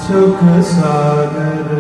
सुख सागर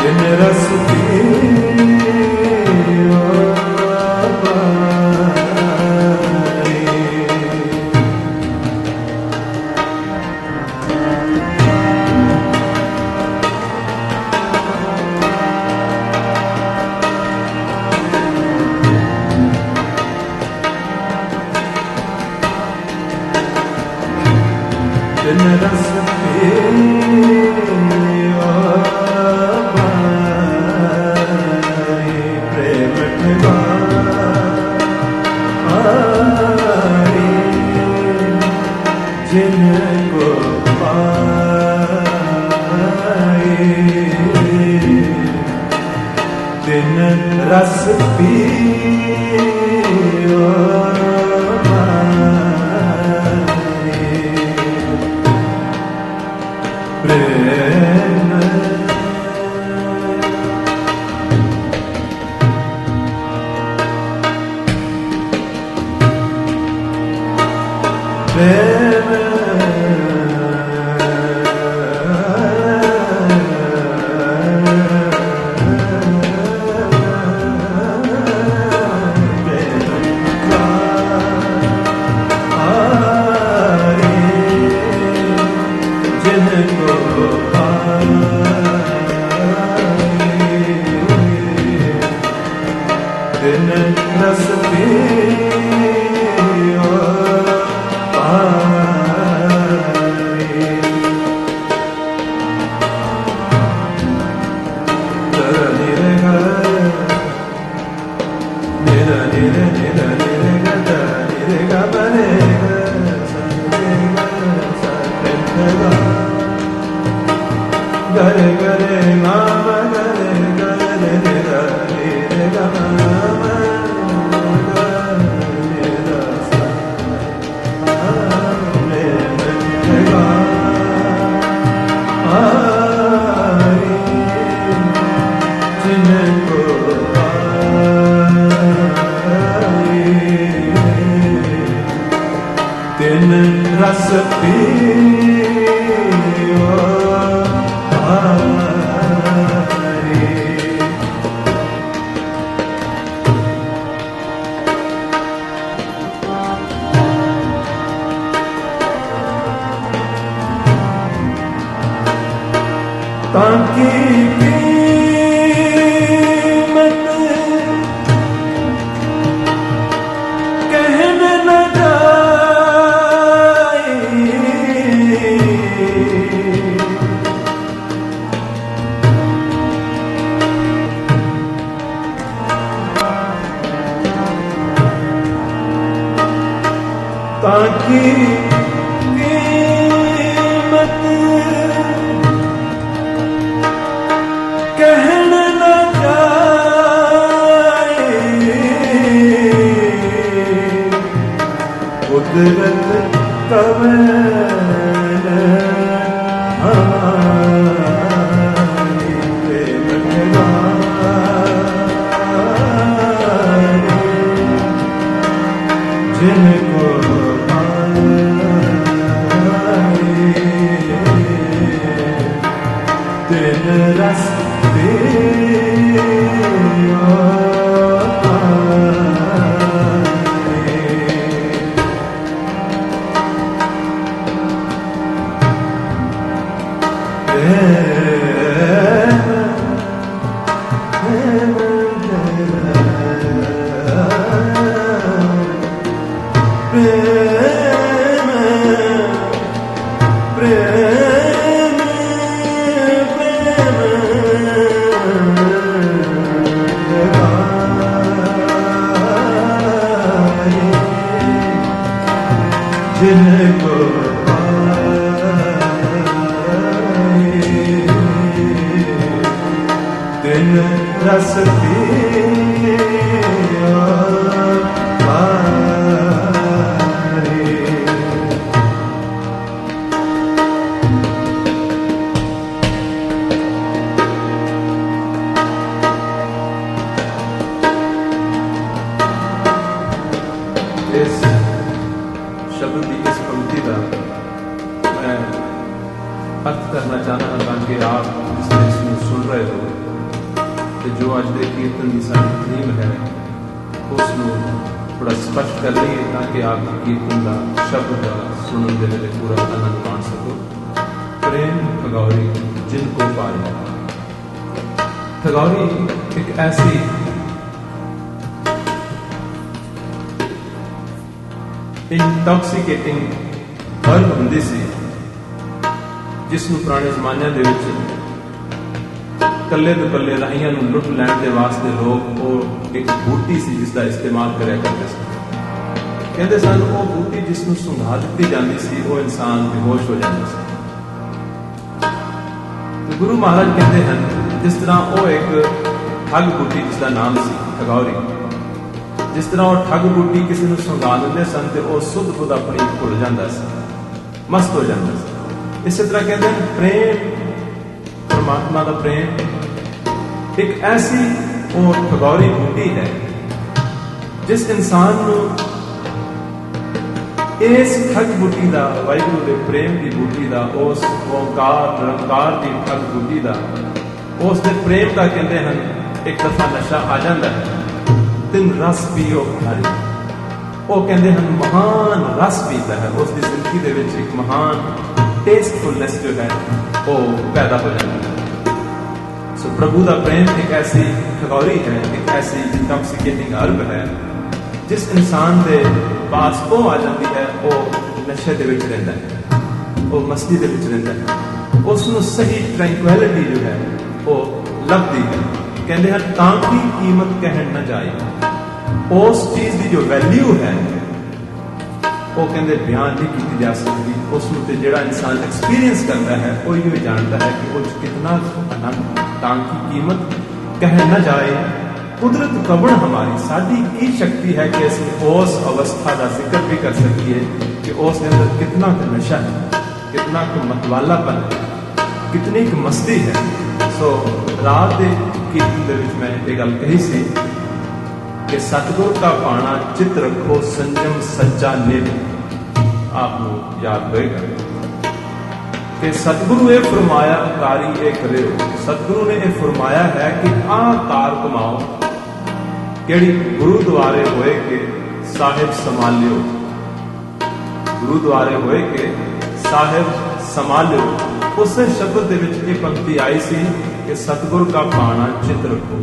बिन रस पियो पाए। बिन रस पियो पाए। प्रेम ठगाए जिनको पाए। बिन रस पियो प्रेम प्रेम बिन रस पियो पाए। निरे ग निरे निरे निरे निरे ग निरे ग बने गरे गरे माम गरे गरे निरे निरे ग दिन रस पियो पाए। ताकि कीमत कहन न जाए। ताकि कीमत कहन न जाए। कुदरत कवन हमारी प्रेम ठगाए जिनको दिन रस पियो जिनको दिन रस पियो पाए। इस शब्द की इस पंक्ति का मैं अर्थ करना चाहता था कि आप इसमें सुन रहे हो। ਤੇ ਜੋ ਅੱਜ ਦੇ ਕੀਰਤਨ ਦੀ ਸਾਡੀ ਥੀਮ ਹੈ ਉਸ ਨੂੰ ਥੋੜਾ ਸਪਸ਼ਟ ਕਰ ਲਈਏ ਤਾਂ ਕਿ ਆਪ ਕੀਰਤਨ ਦਾ ਸ਼ਬਦ ਦਾ ਸੁਣਨ ਦੇ ਵੇਲੇ ਪੂਰਾ ਆਨੰਦ ਮਾਣ ਸਕੋ। प्रेम ठगौरी जिनको पाया। ठगौरी एक ऐसी इंटॉक्सिकेटिंग हर्ब ਹੁੰਦੀ ਸੀ ਜਿਸ ਨੂੰ ਪੁਰਾਣੇ ਜ਼ਮਾਨਿਆਂ ਦੇ ਵਿੱਚ ਕੱਲੇ ਤੋਂ ਕੱਲੇ ਰਾਹੀਆਂ ਨੂੰ ਲੁੱਟ ਲੈਣ ਦੇ ਵਾਸਤੇ ਲੋਕ ਉਹ ਇੱਕ ਬੂਟੀ ਸੀ ਜਿਸ ਦਾ ਇਸਤੇਮਾਲ ਕਰਿਆ ਕਰਦੇ ਸਨ। ਕਹਿੰਦੇ ਸਨ ਉਹ ਬੂਟੀ ਜਿਸ ਨੂੰ ਸੁੰਘਾ ਦਿੱਤੀ ਜਾਂਦੀ ਸੀ ਉਹ ਇਨਸਾਨ ਬੇਹੋਸ਼ ਹੋ ਜਾਂਦਾ ਸੀ। ਗੁਰੂ ਮਹਾਰਾਜ ਕਹਿੰਦੇ ਹਨ ਜਿਸ ਤਰ੍ਹਾਂ ਉਹ ਇੱਕ ਠੱਗ ਬੂਟੀ ਜਿਸ ਦਾ ਨਾਮ ਸੀ ਠਗੌਰੀ, ਜਿਸ ਤਰ੍ਹਾਂ ਉਹ ਠੱਗ ਬੂਟੀ ਕਿਸੇ ਨੂੰ ਸੁੰਘਾ ਦਿੰਦੇ ਸਨ ਤੇ ਉਹ ਸੁੱਧ ਬੁੱਧ ਆਪਣੀ ਭੁੱਲ ਜਾਂਦਾ ਸੀ, ਮਸਤ ਹੋ ਜਾਂਦਾ ਸੀ। ਇਸੇ ਤਰ੍ਹਾਂ ਕਹਿੰਦੇ ਹਨ ਪ੍ਰੇਮ, ਪਰਮਾਤਮਾ ਦਾ ਪ੍ਰੇਮ ਇੱਕ ਐਸੀ ਉਹ ਠਗੌਰੀ ਬੂਟੀ ਹੈ ਜਿਸ ਇਨਸਾਨ ਨੂੰ ਇਸ ਠੱਗ ਬੂਟੀ ਦਾ, ਵਾਹਿਗੁਰੂ ਦੇ ਪ੍ਰੇਮ ਦੀ ਬੂਟੀ ਦਾ, ਉਸ ਓਂਕਾਰ ਨਿਰੰਕਾਰ ਦੀ ਠੱਗ ਬੂਟੀ ਦਾ, ਉਸ ਦੇ ਪ੍ਰੇਮ ਦਾ ਕਹਿੰਦੇ ਹਨ ਇੱਕ ਦਫਾ ਨਸ਼ਾ ਆ ਜਾਂਦਾ ਹੈ। ਤਿੰਨ ਰਸ ਪੀਓ ਭਾਰੀ, ਉਹ ਕਹਿੰਦੇ ਹਨ ਮਹਾਨ ਰਸ ਪੀਤਾ ਹੈ, ਉਸ ਦੀ ਜ਼ਿੰਦਗੀ ਦੇ ਵਿੱਚ ਇੱਕ ਮਹਾਨ ਟੇਸਟਫੁਲਨੈਸ ਜੋ ਹੈ ਉਹ ਪੈਦਾ ਹੋ ਜਾਂਦੀ ਹੈ। ਸੋ ਪ੍ਰਭੂ ਦਾ ਪ੍ਰੇਮ ਇੱਕ ਐਸੀ ਠਗੌਰੀ ਹੈ, ਇੱਕ ਐਸੀ ਇੰਟੌਕਸੀਕੇਟਿੰਗ ਹਰਬ ਹੈ ਜਿਸ ਇਨਸਾਨ ਦੇ ਪਾਸ ਉਹ ਆ ਜਾਂਦੀ ਹੈ, ਉਹ ਨਸ਼ੇ ਦੇ ਵਿੱਚ ਰਹਿੰਦਾ ਹੈ, ਉਹ ਮਸਤੀ ਦੇ ਵਿੱਚ ਰਹਿੰਦਾ ਹੈ, ਉਸ ਨੂੰ ਸਹੀ ਟ੍ਰੈਂਕੁਇਲਿਟੀ ਜੋ ਹੈ ਉਹ ਲੱਭਦੀ ਹੈ। ਕਹਿੰਦੇ ਹਨ ਤਾਂ ਕੀ ਕੀਮਤ ਕਹਿਣ ਨਾ ਜਾਏ, ਉਸ ਚੀਜ਼ ਦੀ ਜੋ ਵੈਲਿਊ ਹੈ ਉਹ ਕਹਿੰਦੇ ਬਿਆਨ ਨਹੀਂ ਕੀਤੀ ਜਾ ਸਕਦੀ। ਉਸ ਨੂੰ ਤੇ ਜਿਹੜਾ ਇਨਸਾਨ ਐਕਸਪੀਰੀਅੰਸ ਕਰਦਾ ਹੈ ਉਹ ਹੀ ਜਾਣਦਾ ਹੈ ਕਿ ਉਹ ਕਿਤਨਾ ਆਨੰਦ, ਤਾਂ ਕੀ ਕੀਮਤ ਕਹਿਣ ਨਾ ਜਾਏ। ਕੁਦਰਤ ਕਵਣ ਹਮਾਰੀ, ਸਾਡੀ ਕੀ ਸ਼ਕਤੀ ਹੈ ਕਿ ਅਸੀਂ ਉਸ ਅਵਸਥਾ ਦਾ ਜ਼ਿਕਰ ਵੀ ਕਰ ਸਕੀਏ ਕਿ ਉਸ ਦੇ ਅੰਦਰ ਕਿਤਨਾ ਕੁ ਨਸ਼ਾ ਹੈ, ਕਿਤਨਾ ਕੁ ਮਤਵਾਲਾਪਨ ਹੈ, ਕਿਤਨੀ ਕੁ ਮਸਤੀ ਹੈ। ਸੋ ਰਾਤ ਦੇ ਕੀਰਤਨ ਦੇ ਵਿੱਚ ਮੈਂ ਇਹ ਗੱਲ ਕਹੀ ਸੀ ਕਿ ਸਤਿਗੁਰ ਦਾ ਪਾਣਾ ਚਿਤ ਰੱਖੋ ਸੰਜਮ ਸੱਚਾ ਨਿਭ। ਆਪ ਨੂੰ ਯਾਦ ਹੋਏਗਾ ਕਿ ਸਤਿਗੁਰੂ ਇਹ ਫਰਮਾਇਆ ਕਾਰੀ ਇਹ ਕਰਿਓ। ਸਤਿਗੁਰੂ ਨੇ ਇਹ ਫਰਮਾਇਆ ਹੈ ਕਿ ਆਹ ਕਾਰ ਕਮਾਓ ਕਿਹੜੀ ਗੁਰੂਦੁਆਰੇ ਹੋਏ ਕਿ ਸਾਹਿਬ ਸੰਭਾਲਿਓ, ਗੁਰੂਦੁਆਰੇ ਹੋਏ ਕਿ ਸਾਹਿਬ ਸੰਭਾਲਿਓ। ਉਸੇ ਸ਼ਬਦ ਦੇ ਵਿੱਚ ਇਹ ਪੰਕਤੀ ਆਈ ਸੀ ਕਿ ਸਤਿਗੁਰ ਦਾ ਪਾਣਾ ਚਿਤ ਰੱਖੋ।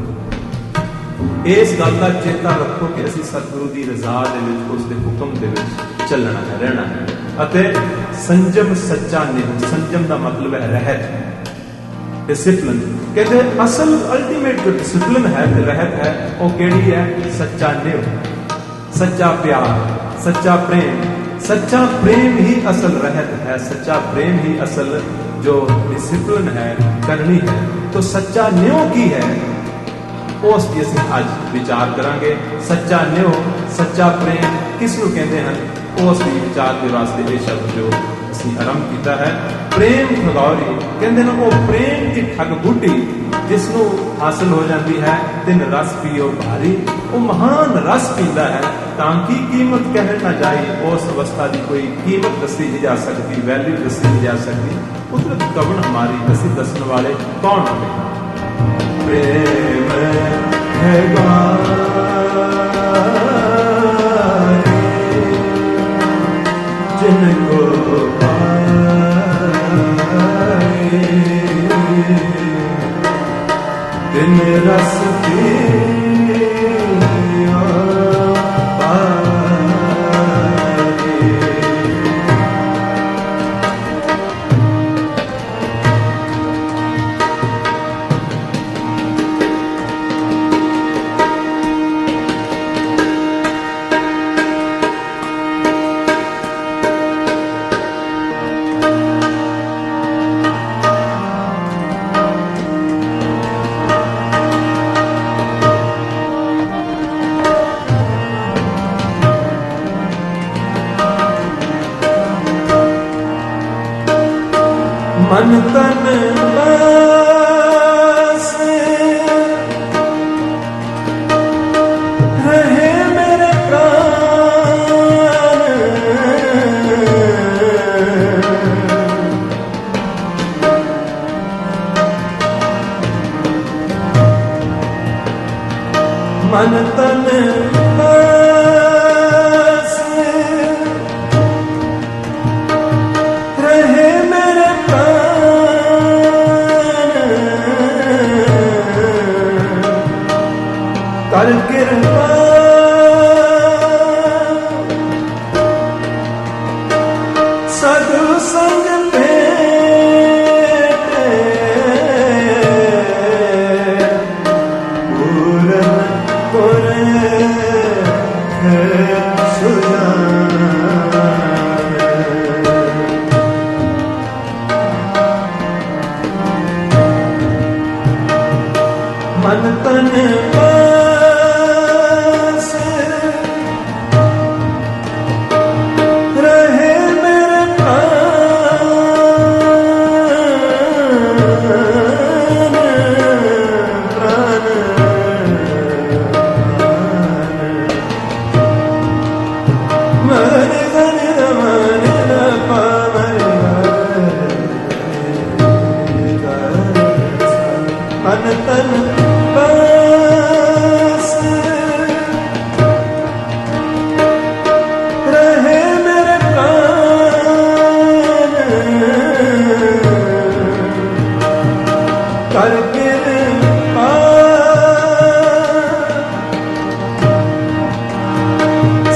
ਇਸ ਗੱਲ ਦਾ ਚੇਤਾ ਰੱਖੋ ਕਿ ਅਸੀਂ ਸਤਿਗੁਰੂ ਦੀ ਰਜ਼ਾ ਦੇ ਵਿੱਚ, ਉਸ ਦੇ ਹੁਕਮ ਦੇ ਵਿੱਚ ਚੱਲਣਾ ਹੈ, ਰਹਿਣਾ ਹੈ। ਅਤੇ ਸੰਜਮ ਸੱਚਾ ਨਿਯਮ, ਸੰਜਮ ਦਾ ਮਤਲਬ ਹੈ ਰਹਿਤ, ਡਿਸਿਪਲਿਨ। ਕਹਿੰਦੇ ਅਸਲ ਅਲਟੀਮੇਟ ਜੋ ਡਿਸਿਪਲਿਨ ਹੈ ਤੇ ਰਹਿਤ ਹੈ ਉਹ ਕਿਹੜੀ ਹੈ? ਸੱਚਾ ਨਿਯਮ, ਸੱਚਾ ਪਿਆਰ, ਸੱਚਾ ਪ੍ਰੇਮ। ਸੱਚਾ ਪ੍ਰੇਮ ਹੀ ਅਸਲ ਰਹਿਤ ਹੈ, ਸੱਚਾ ਪ੍ਰੇਮ ਹੀ ਅਸਲ ਜੋ ਡਿਸਿਪਲਿਨ ਹੈ, ਕਰਨੀ ਹੈ। तो सच्चा न्यो की है उस की ਅਸੀਂ ਅੱਜ ਵਿਚਾਰ ਕਰਾਂਗੇ। ਸੱਚਾ ਨਿਓ, ਸੱਚਾ ਪ੍ਰੇਮ ਕਿਸ ਨੂੰ ਕਹਿੰਦੇ ਹਨ, ਉਸ ਦੀ ਵਿਚਾਰ ਦੇ ਵਾਸਤੇ ਇਹ ਸ਼ਬਦ ਜੋ ਅਸੀਂ ਆਰੰਭ ਕੀਤਾ ਹੈ। ਪ੍ਰੇਮ ਠਗੌਰੀ ਕਹਿੰਦੇ ਨੇ ਉਹ ਪ੍ਰੇਮ ਦੀ ਠੱਗ ਬੂਟੀ ਜਿਸ ਨੂੰ ਹਾਸਲ ਹੋ ਜਾਂਦੀ ਹੈ ਤਿੰਨ ਰਸ ਪੀਓ ਭਾਰੀ। ਉਹ ਮਹਾਨ ਰਸ ਪੀਂਦਾ ਹੈ ਤਾਂ ਕਿ ਕੀਮਤ ਕਹਿਣ ਨਾ ਜਾਏ। ਉਸ ਅਵਸਥਾ ਦੀ ਕੋਈ ਕੀਮਤ ਦੱਸੀ ਨਹੀਂ ਜਾ ਸਕਦੀ, ਵੈਲਿਊ ਦੱਸੀ ਨਹੀਂ ਜਾ ਸਕਦੀ। ਕੁਦਰਤ ਕਵਣ ਹਮਾਰੀ, ਅਸੀਂ ਦੱਸਣ ਵਾਲੇ ਕੌਣ ਹੋਵੇ। प्रेम है जिनको पाए दिन रस मन तन बस रहे मेरे प्राण, मन तन बस रहे मेरे प्राण, कर कृपा साधु संग भेटे, पूरन पुरे सुजान। मन तन बस रहे मेरे प्राण, मरे धनि मरे पा मन तन बस रहे मेरे प्राण, कर कृपा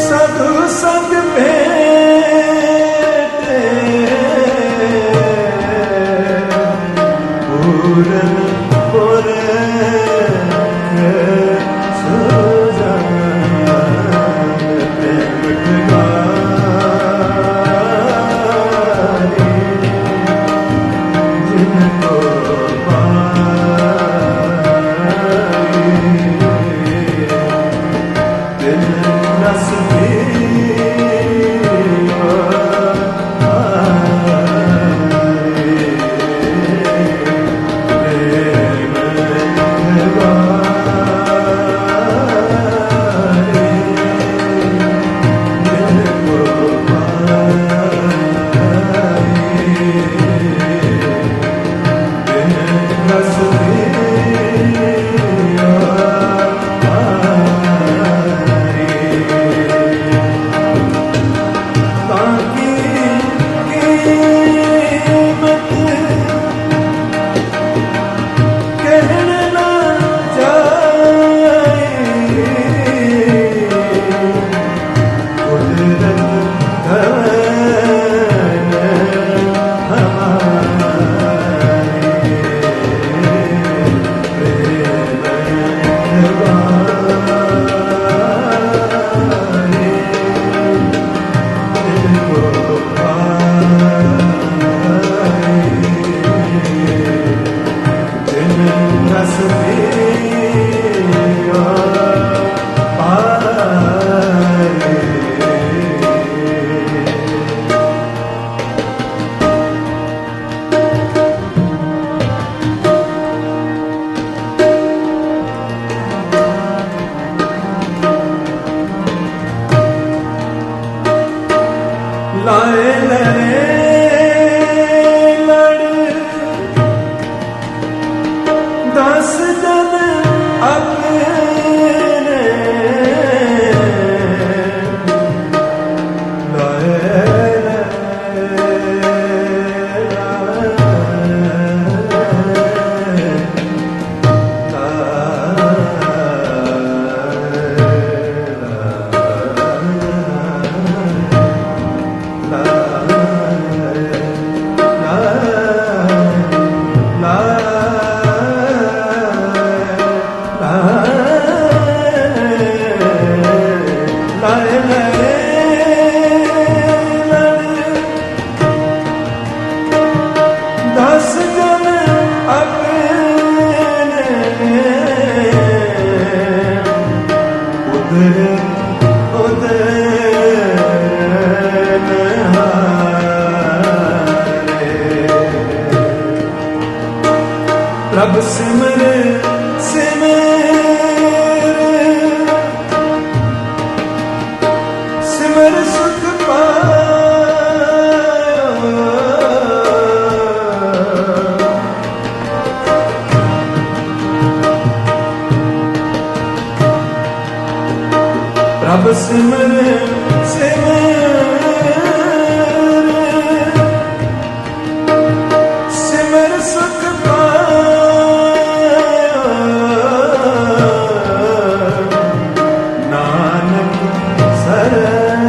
साधु संग भेटे, पूरन पुरे सुजान। प्रेम ठगारी जिनको पाई, दिल रस लाए लड़े लड़ 10 जन अपने, प्रभ सिमर सिमर सुख पायो। रब सिमर सिमर सुख नानक शरण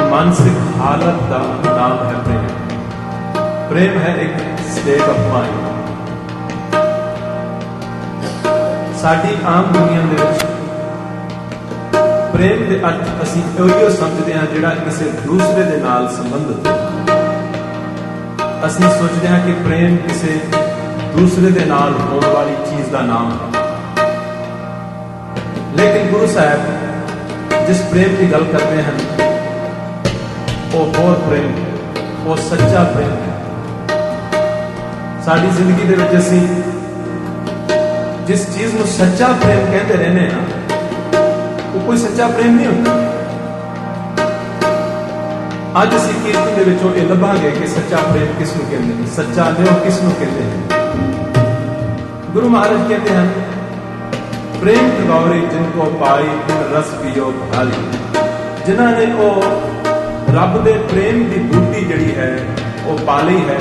मानसिक हालत का नाम है प्रेम। प्रेम है एक स्टेट ऑफ माइंड। साडी आम दुनिया दे विच प्रेम दे अर्थ असीं उहियो समझदे हां जिहड़ा किसी दूसरे दे नाल संबंधित है। असीं सोचदे हां कि प्रेम किसी दूसरे दे नाल होने वाली चीज का नाम है। लेकिन गुरु साहब जिस प्रेम की गल करते हैं वो होर प्रेम, वो सच्चा प्रेम है। साडी जिंदगी दे विच असीं जिस चीज को सच्चा प्रेम कहते रहने हैं वो कोई सच्चा प्रेम नहीं होता। अज असीं कीर्तन दे विचों ये लभांगे कि सच्चा प्रेम किसनूं कहते हैं, सच्चा न्यों किसनूं कहते हैं। गुरु महाराज कहते हैं प्रेम गौरी जिनको पाई तिन रस पियो भाली। जिन्हां ने वो रब दे प्रेम की बूटी जड़ी है वो पाली है,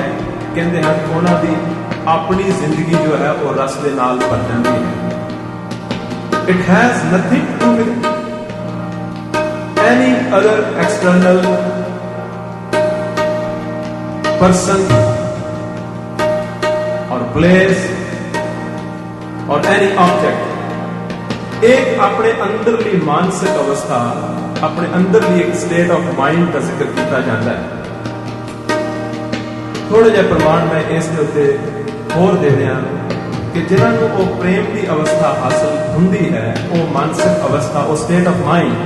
कहते हैं उन्हां दी अपनी जिंदगी जो है वो रस दे नाल भर जाती है। It has nothing to do with any other external person और प्लेस और एनी ऑब्जेक्ट। एक अपने अंदरली मानसिक अवस्था, अपने अंदरली एक स्टेट ऑफ माइंड का जिक्र किया जाता है। थोड़े जे प्रमाण मैं इस दे उत्ते होर दे दियां कि जिन्हां को प्रेम की अवस्था हासिल हुंदी है वो मानसिक अवस्था, वो स्टेट ऑफ माइंड,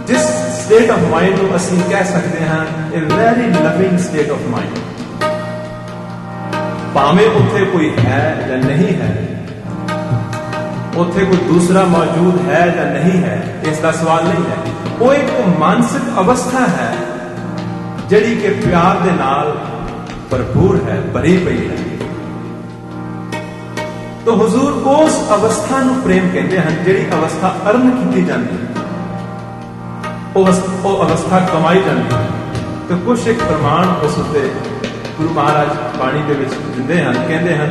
जिस स्टेट ऑफ माइंड को असीं कह सकते हैं a very loving state of mind. भावें उत्थे कोई है या नहीं है, उत्थे कोई दूसरा मौजूद है या नहीं है, इसका सवाल नहीं है। वो एक मानसिक अवस्था है जिहड़ी कि प्यार दे नाल भरपूर है, भरी पई है। तो हुजूर उस अवस्था नूं प्रेम कहते हैं जिहड़ी अवस्था अर्न की जाती है, वो अवस्था कमाई जाती है। तो कुछ एक प्रमाण उस उत्ते गुरु महाराज बाणी दे विच दिंदे हैं, कहते हैं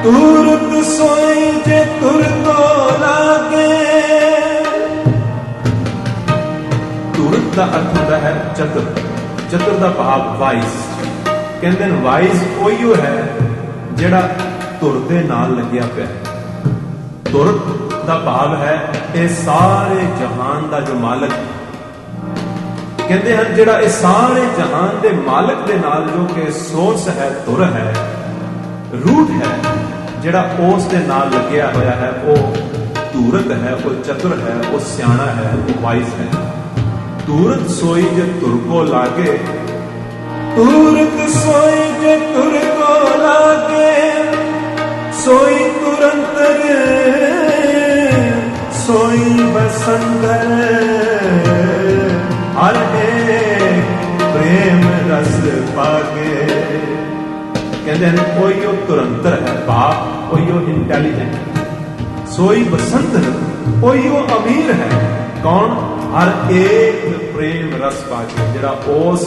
तुरत सोई जे तुर तो लागे। तुरत का अर्थ होता है चतुर, चतुर का भाव वाइज। कहते हैं वाइज उहियो है जिहड़ा तुर दे नाल लग्या पिया। तुरत का भाव है ये सारे जहान का जो मालक। कहते हैं जिहड़ा ये सारे जहान के मालक के नाल जो कि सोर्स है, तुर है, रूट है, जिहड़ा उस दे नाल लग्या होया है वो तुरत है, वो चतुर है, वो सियाणा है, वो वाइज है। तुरत सोई जे तुर को लागे, तुरत सोई जे तुर को लागे, सोई तुरंतर सोई बस बसंतर हर एक प्रेम रस पागे। कहते हैं ओयो तुरंतर है बाप, ओयो इंटेलिजेंट, सोई बसंतर ओयो अमीर है। कौन? हर एक प्रेम रस पागे, जिहड़ा उस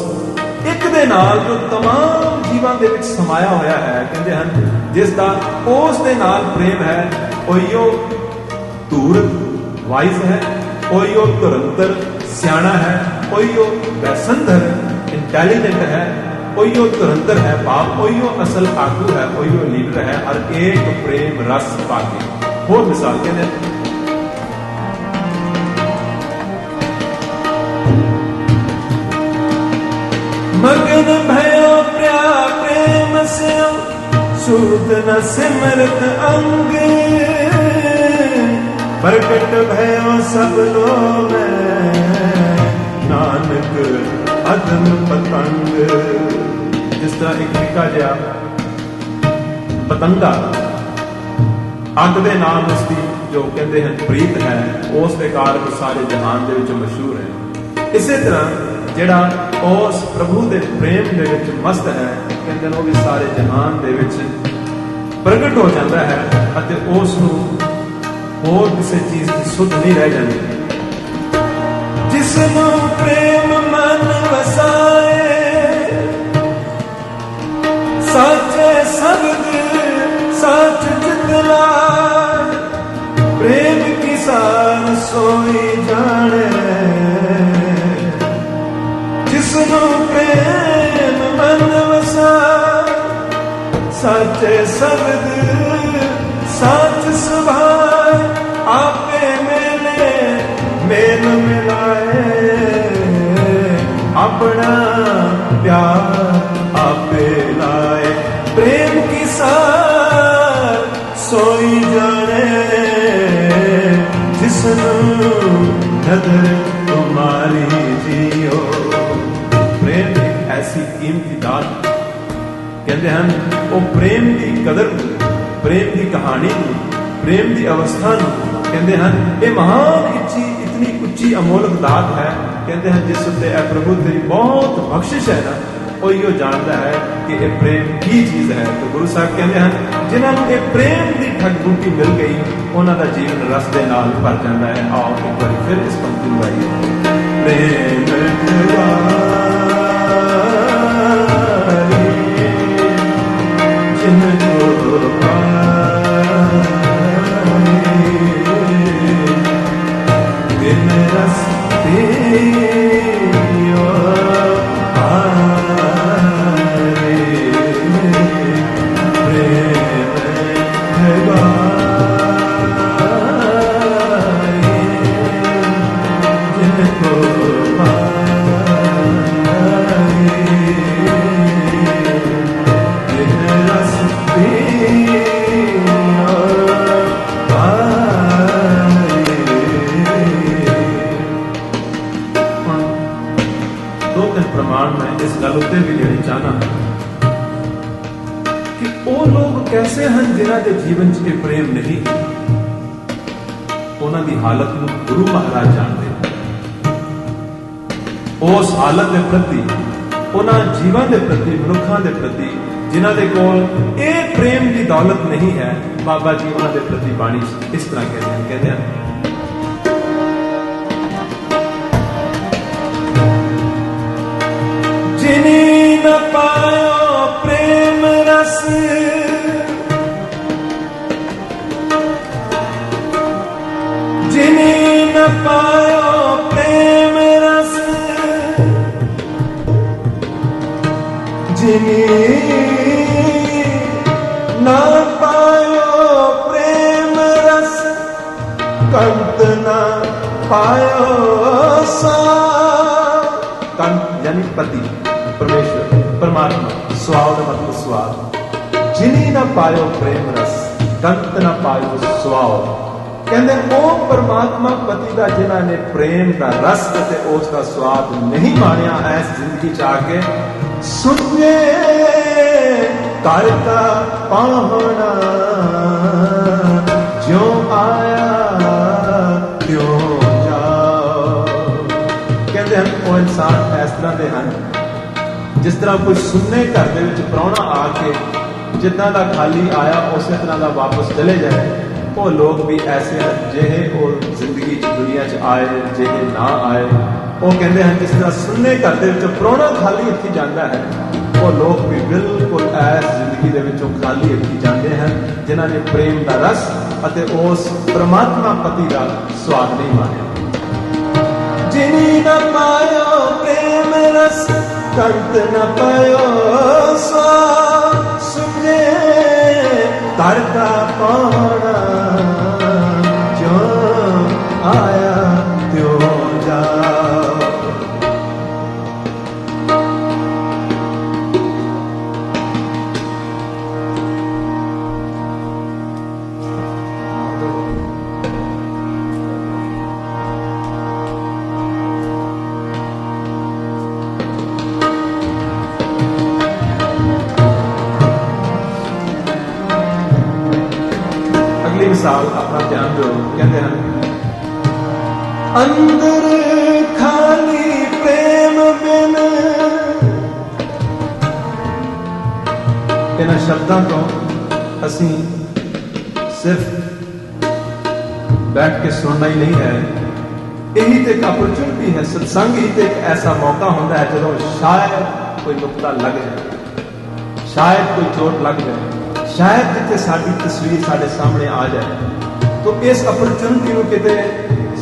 एक दे नाल जो तमाम जीवां दे विच समाया होया है। कहते हैं जिस दा उस दे नाल प्रेम है, ओयो धूर वाइज है, ओयो तुरंतर सियाणा है, ओयो वैसंधर इंटेलिजेंट है, ओयो तुरंतर है बाप, ओयो असल आगू है, ओयो लीडर है। हर एक प्रेम रस पाके। होर मिसाल कहते हैं मगन भयो प्या प्रेम से सूद न सिमरत अंग, प्रकट भयो सब लोग नानक अदम पतंग। जिस तरह एक निक्का जिहा पतंगा अग दे नाम उसकी जो कहते हैं प्रीत है, उस दे कारण सारे जहान दे विच मशहूर है। इसे तरह जिहड़ा उस प्रभु दे प्रेम दे विच मस्त है, कहते हैं वो भी सारे जहान दे विच प्रगट हो जाता है अते उस नूं होर किसी चीज की सुध नहीं रह जाती। जिसनों प्रेम मन वसाए, साचे शब्द साच जितलाए, प्रेम की सार सोई जाने। जिसनों प्रेम मन वसाए, साचे शब्द साच सुभाए, आपे मेले मेल मिलाए, अपना प्यार आपे लाए। प्रेम की सार सोई जाने, जिसनू नजर तुम्हारी जियो। प्रेम एक ऐसी कीमती दात, कहते हैं वो प्रेम की कदर, प्रेम की कहानी, प्रेम की अवस्था कहते हैं ये महान इतनी उच्ची अमोलक दात है। कहते हैं जिस उत्ते प्रभु तेरी बहुत बख्शिश है ना, वो यो जानता है कि ये प्रेम की चीज है। तो गुरु साहब कहते हैं जिन्होंने ये प्रेम की ठग बूटी मिल गई, उन्होंने जीवन रस के नाल भर जाता है। आओ एक बार फिर इस पंक्ति में आइए। प्रेम कैसे हैं जिन्हां दे जीवन च प्रेम नहीं, उन्हां दी हालत नूं गुरु महाराज जानते हैं। उस हालत के प्रति, उन्हां जीवां के प्रति, मनुखां के प्रति जिन्हां दे कोल ये प्रेम की दौलत नहीं है, बाबा जी उन्हां दे प्रति बाणी इस तरह कहते हैं जिन्हीं न पायो प्रेम रस, जिन्हीं न पायो प्रेम रस, जिन्हीं न पायो प्रेम रस, कंत न पायो सा। कंत यानी पति, परमेश्वर, परमात्मा, स्वाद मतलब स्वाद। जिन्हीं न पायो प्रेम रस, कंत न पायो स्वाद। कहते वो परमात्मा पति का जिन्हों ने प्रेम का रस ते उसका स्वाद नहीं मानिया इस जिंदगी च आके, सुने करता पाहुना ज्यों आया त्यों जा। जिस तरह कोई सुन्ने घर दे विच प्राहुणा आके जिद्दां दा खाली आया उस तरह का वापस चले जाए, वो लोग भी ऐसे हैं जिहे वो जिंदगी दुनिया च आए जिहे ना आए। वो कहते हैं जिस तरह सुन्ने घर दे विच प्राहुणा खाली हथी जाता है, वो लोग भी बिल्कुल ऐस जिंदगी दे विचों खाली हथी जाते हैं जिन्हां ने प्रेम का रस अते उस परमात्मा पति का स्वाद नहीं मानिया। जिनी न पायो प्रेम रस कंत न पायो स्वाद, सुने करता पाना जो आया त्यो जाओ। मिसाल अपना ध्यान दो, कहते हैं अंदर खाली प्रेम बिन। इन्हां शब्दों तो असी सिर्फ बैठ के सुनना ही नहीं है, यही तो एक अपॉर्चुनिटी है। सत्संग ही तो एक ऐसा मौका होता है जो शायद कोई नुकता लग जाए, शायद कोई चोट लग जाए, शायद जिथे साडी तस्वीर साडे सामने आ जाए, तो इस अपॉर्चुनिटी को किते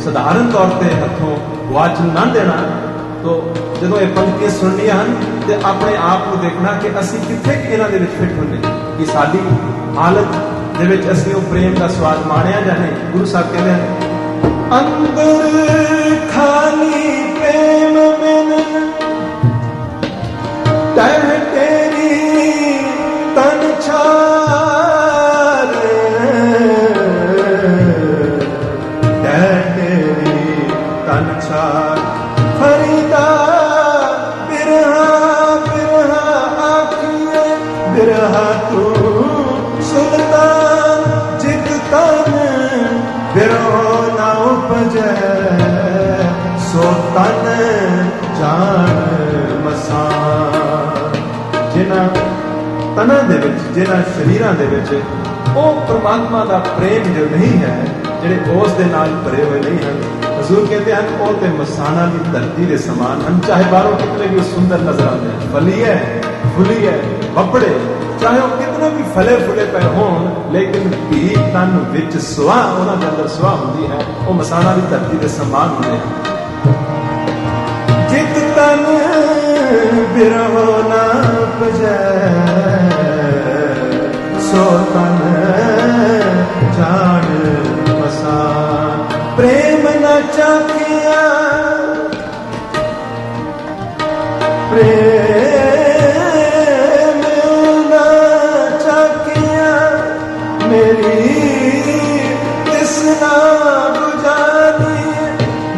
साधारण तौर पर हथों गुआच ना देना। तो जो ये पंक्तियां सुननियां हैं तो अपने आप को देखना कि असी किथे इन्हां दे विच फिट होने, कि साडी हालत दे विच असी वो प्रेम का स्वाद माणिया जां नहीं। गुरु साहब कहते हैं अंदर खाली प्रेम बिन तह तेरी तन छार, तन छार फरीदा बिरहा बिरहा आखिए बिरहा तू सुल्तान जित तन बिरहो ना उपजै सो तन जान मसान। जिन्हां तनां दे विच जिन्हां शरीरां दे विच ਉਹ परमात्मा का प्रेम जो नहीं है, ਜਿਹੜੇ ਉਸ ਦੇ ਨਾਲ ਭਰੇ ਹੋਏ नहीं हैं, हजूर कहते हैं वो तो मसाना की धरती के समान हैं। चाहे बाहरों कितने भी सुंदर नजर आते हैं, फली है फुली है बपड़े, चाहे वो कितने भी फले फुले पे होन, लेकिन भी तन विच सुआह उन्होंने अंदर सुआह होती है, वो मसाना की धरती के समान होते हैं। जित तन बिरहो ना उपजै सो तन जान मसान। प्रेम न चाखिया प्रेम न चाखिया मेरी तृष्णा बुझानी,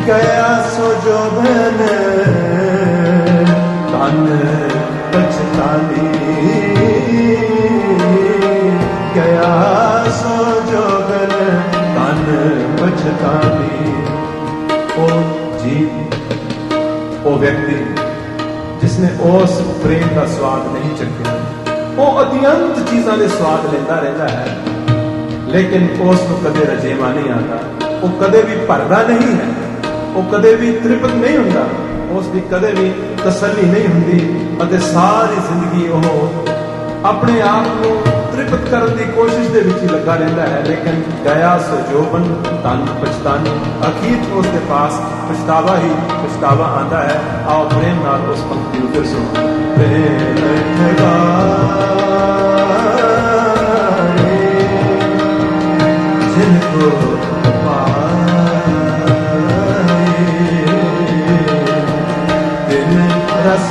गया सो जो धन तन पछतानी, गया सो जोगन तन पछतानी। ओ जीव, ओ व्यक्ति जिसने उस प्रेम का स्वाद नहीं चखिया, वो अत्यंत चीजों के स्वाद लेता रहता है, लेकिन उसको कदे रजेवा नहीं आता, वो कदे भी भरदा नहीं है, वो कदे भी तृप्त नहीं होता, उसकी कदे भी तसल्ली नहीं होती, सारी जिंदगी वो अपने आप को तृप्त करने की कोशिश दे विच ही लगा रहता है। लेकिन गया सो जोबन तन पछतानी, अखीर उसके पास पछतावा ही पछतावा आता है। आओ प्रेम नाल उस पंक्ति को फिर सुनो। प्रेम जिनको दिन रस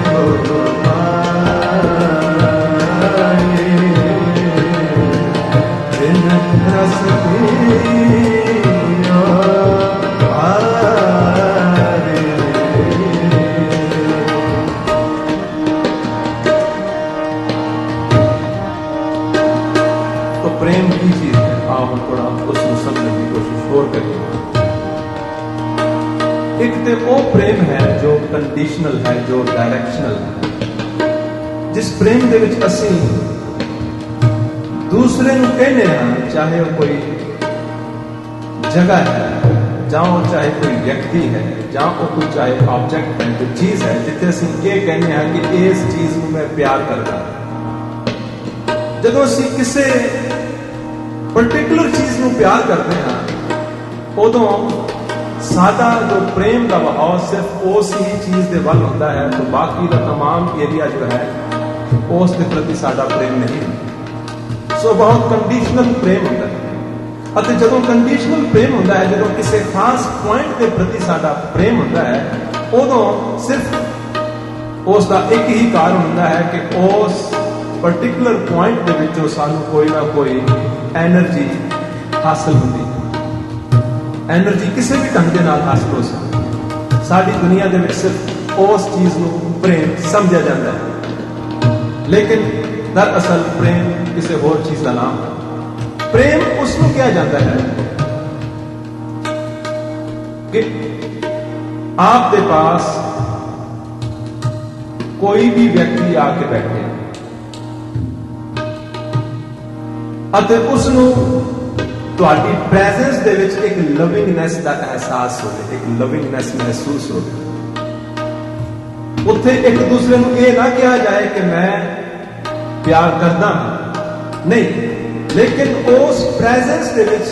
को आए, बिन रस पियो आरे। तो प्रेम की चीज है, आओ हम थोड़ा उसको समझने की कोशिश और करें। एक तो वो प्रेम है जो कंडीशनल है, जो डायरेक्शनल है, जिस प्रेम दे विच असी दूसरे नूं कहने हां, चाहे वो कोई जगह है, जाओ चाहे कोई व्यक्ति है, जाओ कोई चाहे ऑब्जेक्ट है, कोई चीज है, जिथे असी ये कहने हां कि इस चीज नूं मैं प्यार करदा। जदों असी किसे पर्टिकुलर चीज नूं प्यार करते हैं, उदों साडा जो प्रेम का बहाव सिर्फ उस ही चीज के वल होता है, तो बाकी का तमाम एरिया जो है उस के प्रति साडा प्रेम नहीं। सो बहुत कंडीशनल प्रेम होता है। ਅਤੇ ਜਦੋਂ ਕੰਡੀਸ਼ਨਲ प्रेम होता है, ਜਦੋਂ किसी खास पॉइंट के प्रति साडा प्रेम होता है, उदों सिर्फ उसका एक ही कारण होता है कि उस पर्टिकुलर पॉइंट के विचों सानू कोई ना कोई एनर्जी हासिल होती है। एनर्जी किसी भी ढंग के नाल हासिल हो सकती। साडी दुनिया दे विच सिर्फ उस चीज नूं प्रेम समझा जाता है, लेकिन दरअसल प्रेम किसी होर चीज का नाम है। प्रेम उसनूं कहा जाता है कि आपके पास कोई भी व्यक्ति आके बैठे ਅਤੇ ਉਸਨੂੰ ਤੁਹਾਡੀ ਪ੍ਰੈਜ਼ੈਂਸ ਦੇ ਵਿੱਚ ਇੱਕ ਲਵਿੰਗਨੈਸ ਦਾ ਅਹਿਸਾਸ ਹੋਵੇ, ਇੱਕ ਲਵਿੰਗਨੈਸ ਮਹਿਸੂਸ ਹੋਵੇ। ਉੱਥੇ ਇੱਕ ਦੂਸਰੇ ਨੂੰ ਇਹ ਨਾ ਕਿਹਾ ਜਾਏ ਕਿ ਮੈਂ ਪਿਆਰ ਕਰਦਾ ਹਾਂ, ਨਹੀਂ, ਲੇਕਿਨ ਉਸ ਪ੍ਰੈਜ਼ੈਂਸ ਦੇ ਵਿੱਚ,